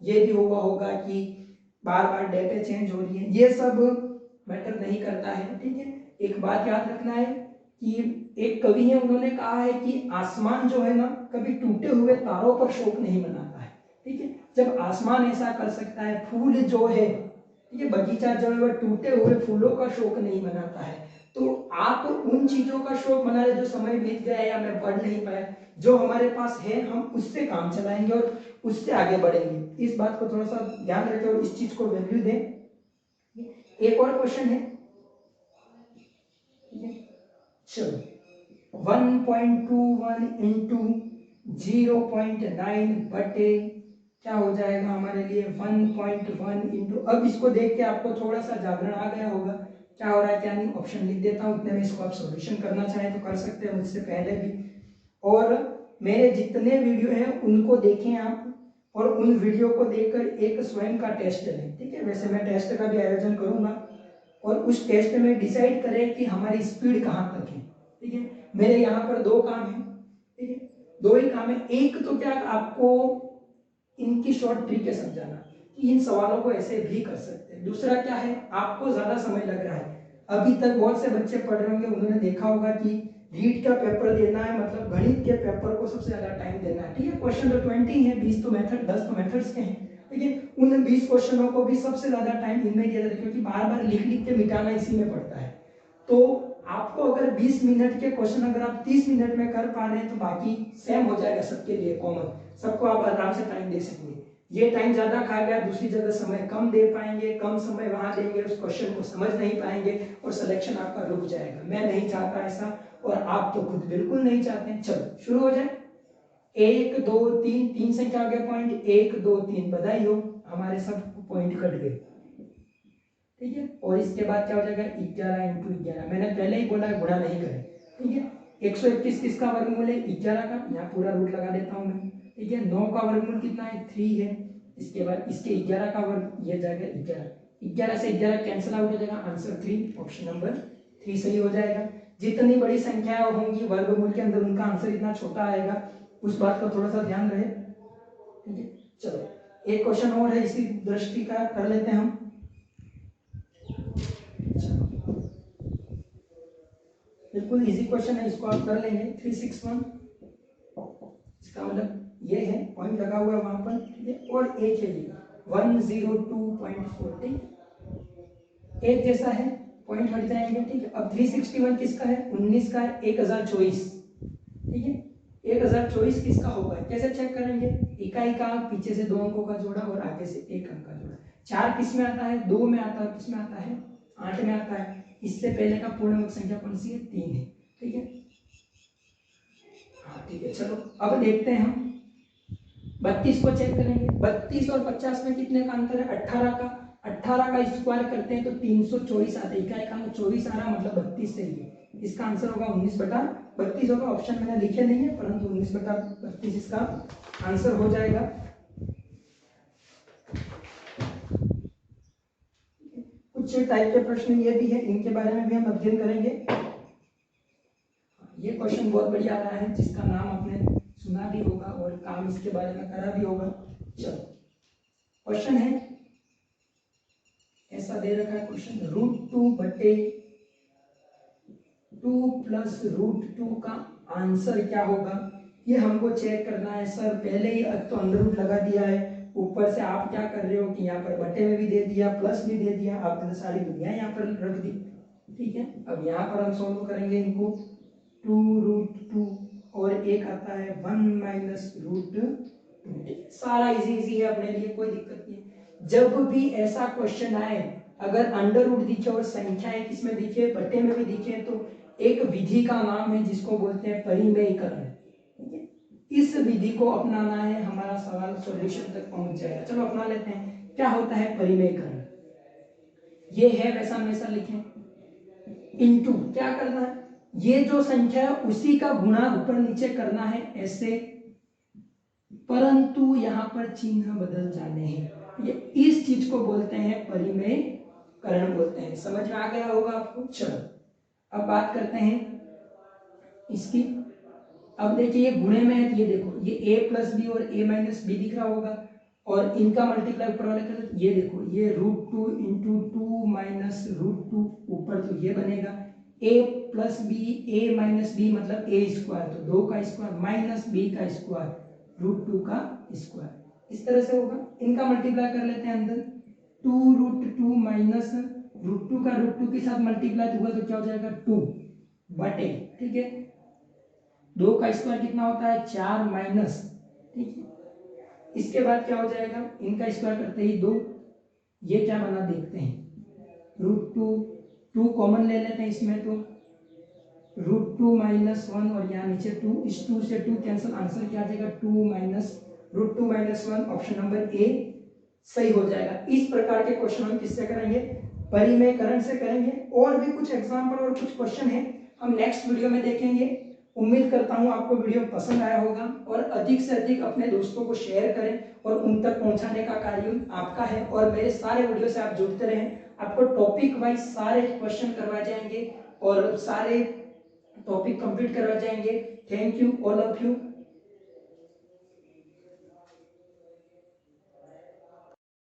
ये भी हुआ होगा कि बार बार डेटें चेंज हो रही है, ये सब मैटर नहीं करता है। ठीक है, एक बात याद रखना है कि एक कवि है, उन्होंने कहा है कि आसमान जो है ना कभी टूटे हुए तारों पर शोक नहीं मनाता है। ठीक है, जब आसमान ऐसा कर सकता है, फूल जो है, ठीक है, बगीचा जो है वह टूटे हुए फूलों का शोक नहीं मनाता है, तो आप उन चीजों का शोक मना रहे जो समय बीत गया या मैं पढ़ नहीं पाया। जो हमारे पास है हम उससे काम चलाएंगे और उससे आगे बढ़ेंगे। इस बात को थोड़ा सा ध्यान रखें और इस चीज को वैल्यू दें। एक और क्वेश्चन है, चलो 1.21 इंटू 0.9 बटे क्या हो जाएगा हमारे लिए 1.1 इंटू, अब इसको देख के आपको थोड़ा सा जागरण आ गया होगा क्या हो रहा है क्या नहीं। ऑप्शन लिख देता हूं, इतने में इसको आप सॉल्यूशन करना चाहें तो कर सकते हैं मुझसे पहले भी। और मेरे जितने वीडियो हैं उनको देखें आप, और उन वीडियो को देखकर एक स्वयं का टेस्ट लें। ठीक है, वैसे मैं टेस्ट का भी आयोजन करूंगा और उस टेस्ट में डिसाइड करें कि हमारी स्पीड कहाँ तक है। ठीक है, मेरे यहाँ पर दो काम है। ठीक है, दो ही काम है। एक तो क्या आपको इनकी शॉर्ट ट्रिक है समझाना कि इन सवालों को ऐसे भी कर सकते हैं। दूसरा क्या है, आपको ज्यादा समय लग रहा है। अभी तक बहुत से बच्चे पढ़ रहे होंगे, उन्होंने देखा होगा कि रीट का पेपर देना है मतलब गणित के पेपर को सबसे ज्यादा टाइम देना है। ठीक है, क्वेश्चन तो 20 है, 20 तो मेथड 10 तो मेथड्स के हैं। ठीक है, उन 20 क्वेश्चनों को भी सबसे ज्यादा टाइम इनमें दिया जाता है क्योंकि बार बार लिख लिख के मिटाना इसी में पड़ता है। तो आपको अगर 20 मिनट के क्वेश्चन अगर आप 30 मिनट में कर पा रहे हैं तो बाकी सेम हो जाएगा सबके लिए, कॉमन, सबको आप आराम से टाइम दे सकेंगे। ये टाइम ज्यादा खाएगा, दूसरी जगह समय कम दे पाएंगे, कम समय वहां देंगे, उस क्वेश्चन को समझ नहीं पाएंगे और सिलेक्शन आपका रुक जाएगा। मैं नहीं चाहता ऐसा और आप तो खुद बिल्कुल नहीं चाहते हैं। चलो शुरू हो जाए। 1 2 3, 3 संख्या आ गया पॉइंट, 1 2 3, बधाई हो, हमारे सब पॉइंट कट गए। ठीक है, और इसके बाद क्या हो जाएगा 11 इंटू 11, मैंने पहले ही बोला गुणा नहीं करें। ठीक है, 121 किसका वर्गमूल है 11 का, यहाँ पूरा रूट लगा देता हूं मैं। ठीक है, 9 का वर्गमूल कितना है 3 है। इसके बाद इसके 11 का वर्ग ये जाएगा 11, 11 से 11 कैंसिल आउट हो जाएगा, आंसर 3, ऑप्शन नंबर 3 सही हो जाएगा। जितनी बड़ी संख्याएं होंगी वर्गमूल के अंदर उनका आंसर इतना छोटा आएगा, उस बात का थोड़ा सा ध्यान रहे। ठीक है, चलो एक क्वेश्चन और है इसी दृष्टि का कर लेते हैं हम। बिल्कुल इजी क्वेश्चन है, इसको आप कर लेंगे। 361, इसका मतलब ये है पॉइंट लगा हुआ है वहां पर। ठीक है, और एक है ये 102.40, एक जैसा है, पॉइंट हट जाएंगे। ठीक है, अब 361 किसका है 19 का है, 1024। ठीक है, 1024 किसका होगा, कैसे चेक करेंगे, इकाई का पीछे से 2 अंकों का जोड़ा और आगे से 1 अंक का जोड़ा। 4 किस में आता है, 2 में आता है, किस में आता है 8 में आता है। इससे पहले का पूर्ण संख्या कौन सी है 3 है। ठीक है, हाँ ठीक है, चलो अब देखते हैं हम 32 को चेक करेंगे। 32 और 50 में कितने का अंतर है 18 का, 18 का स्क्वायर करते हैं तो 324 आता है, इकाई का 24 आ रहा मतलब 32 से ही। इसका आंसर होगा 19/32 होगा, ऑप्शन मैंने लिखे नहीं है परंतु 19/32 इसका आंसर हो जाएगा। कुछ टाइप के प्रश्न ये भी है, इनके बारे में भी हम अध्ययन करेंगे। ये क्वेश्चन बहुत बढ़िया आ रहा है जिसका नाम आपने सुना भी होगा और काम इसके बारे में करा भी होगा। चलो क्वेश्चन है ऐसा दे रखा है क्वेश्चन, √2 बटे 2 प्लस √2 का आंसर क्या होगा, ये हमको चेक करना है। सर पहले ही तो अंडर रूट लगा दिया है, ऊपर से आप क्या कर रहे हो कि यहाँ पर बटे में भी दे दिया प्लस भी दे दिया, आपने सारी दुनिया यहाँ पर रख दी। ठीक है, अब यहाँ पर हम सॉल्व करेंगे इनको, 2√2 और एक आता है 1 - √2। सारा इजी है अपने लिए, कोई दिक्कत नहीं है। जब भी ऐसा क्वेश्चन आए अगर अंडर रूट दिखे और संख्याएं किसमें दिखे बटे में भी दिखे तो एक विधि का नाम है जिसको बोलते हैं परिमेयीकरण। ठीक है, इस विधि को अपनाना है, हमारा सवाल सॉल्यूशन तक पहुंच जाएगा। चलो अपना लेते हैं। क्या होता है परिमेयीकरण, ये है वैसा वैसा लिखें, इनटू क्या करना है, ये जो संख्या है उसी का गुणा ऊपर नीचे करना है ऐसे, परंतु यहां पर चिन्ह बदल जाने हैं। ये इस चीज को बोलते हैं परिमेयकरण बोलते हैं। समझ में आ गया होगा आपको। चलो अब बात करते हैं इसकी। अब देखिए ये गुणे में है तो ये देखो ये a प्लस बी और a माइनस बी दिख रहा होगा, और इनका मल्टीप्लाई ऊपर वाले कर ये देखो ये √2 इंटू 2 माइनस √2 ऊपर तो ये बनेगा a plus B a minus B मतलब a स्क्वायर, तो 2 का स्क्वायर माइनस b का स्क्वायर √2 का स्क्वायर, इस तरह से होगा। इनका मल्टीप्लाई कर लेते हैं अंदर 2√2 माइनस √2 का √2 के साथ मल्टीप्लाई होगा तो क्या हो जाएगा 2 बटे, ठीक है 2 का स्क्वायर कितना होता है 4 माइनस, ठीक है। इसके बाद क्या हो जाएगा इनका स्क्वायर करते ही 2, ये क्या बना देखते हैं √2, 2 कॉमन ले लेते हैं इसमें तो √2 माइनस 1 और यहाँ नीचे 2, इस 2 से 2 कैंसिल, आंसर क्या आ जाएगा 2 minus √2 minus 1, option number A सही हो जाएगा। इस प्रकार के क्वेश्चन हम किससे करेंगे परिमेयकरण से करेंगे। और भी कुछ एग्जाम्पल और कुछ क्वेश्चन है हम नेक्स्ट वीडियो में देखेंगे। उम्मीद करता हूं आपको वीडियो पसंद आया होगा, और अधिक से अधिक अपने दोस्तों को शेयर करें और उन तक पहुंचाने का कार्य आपका है। और मेरे सारे वीडियो से आप जुड़ते रहें, आपको टॉपिक वाइज सारे क्वेश्चन करवाए जाएंगे और सारे टॉपिक कंप्लीट करवाए जाएंगे। Thank you all of you.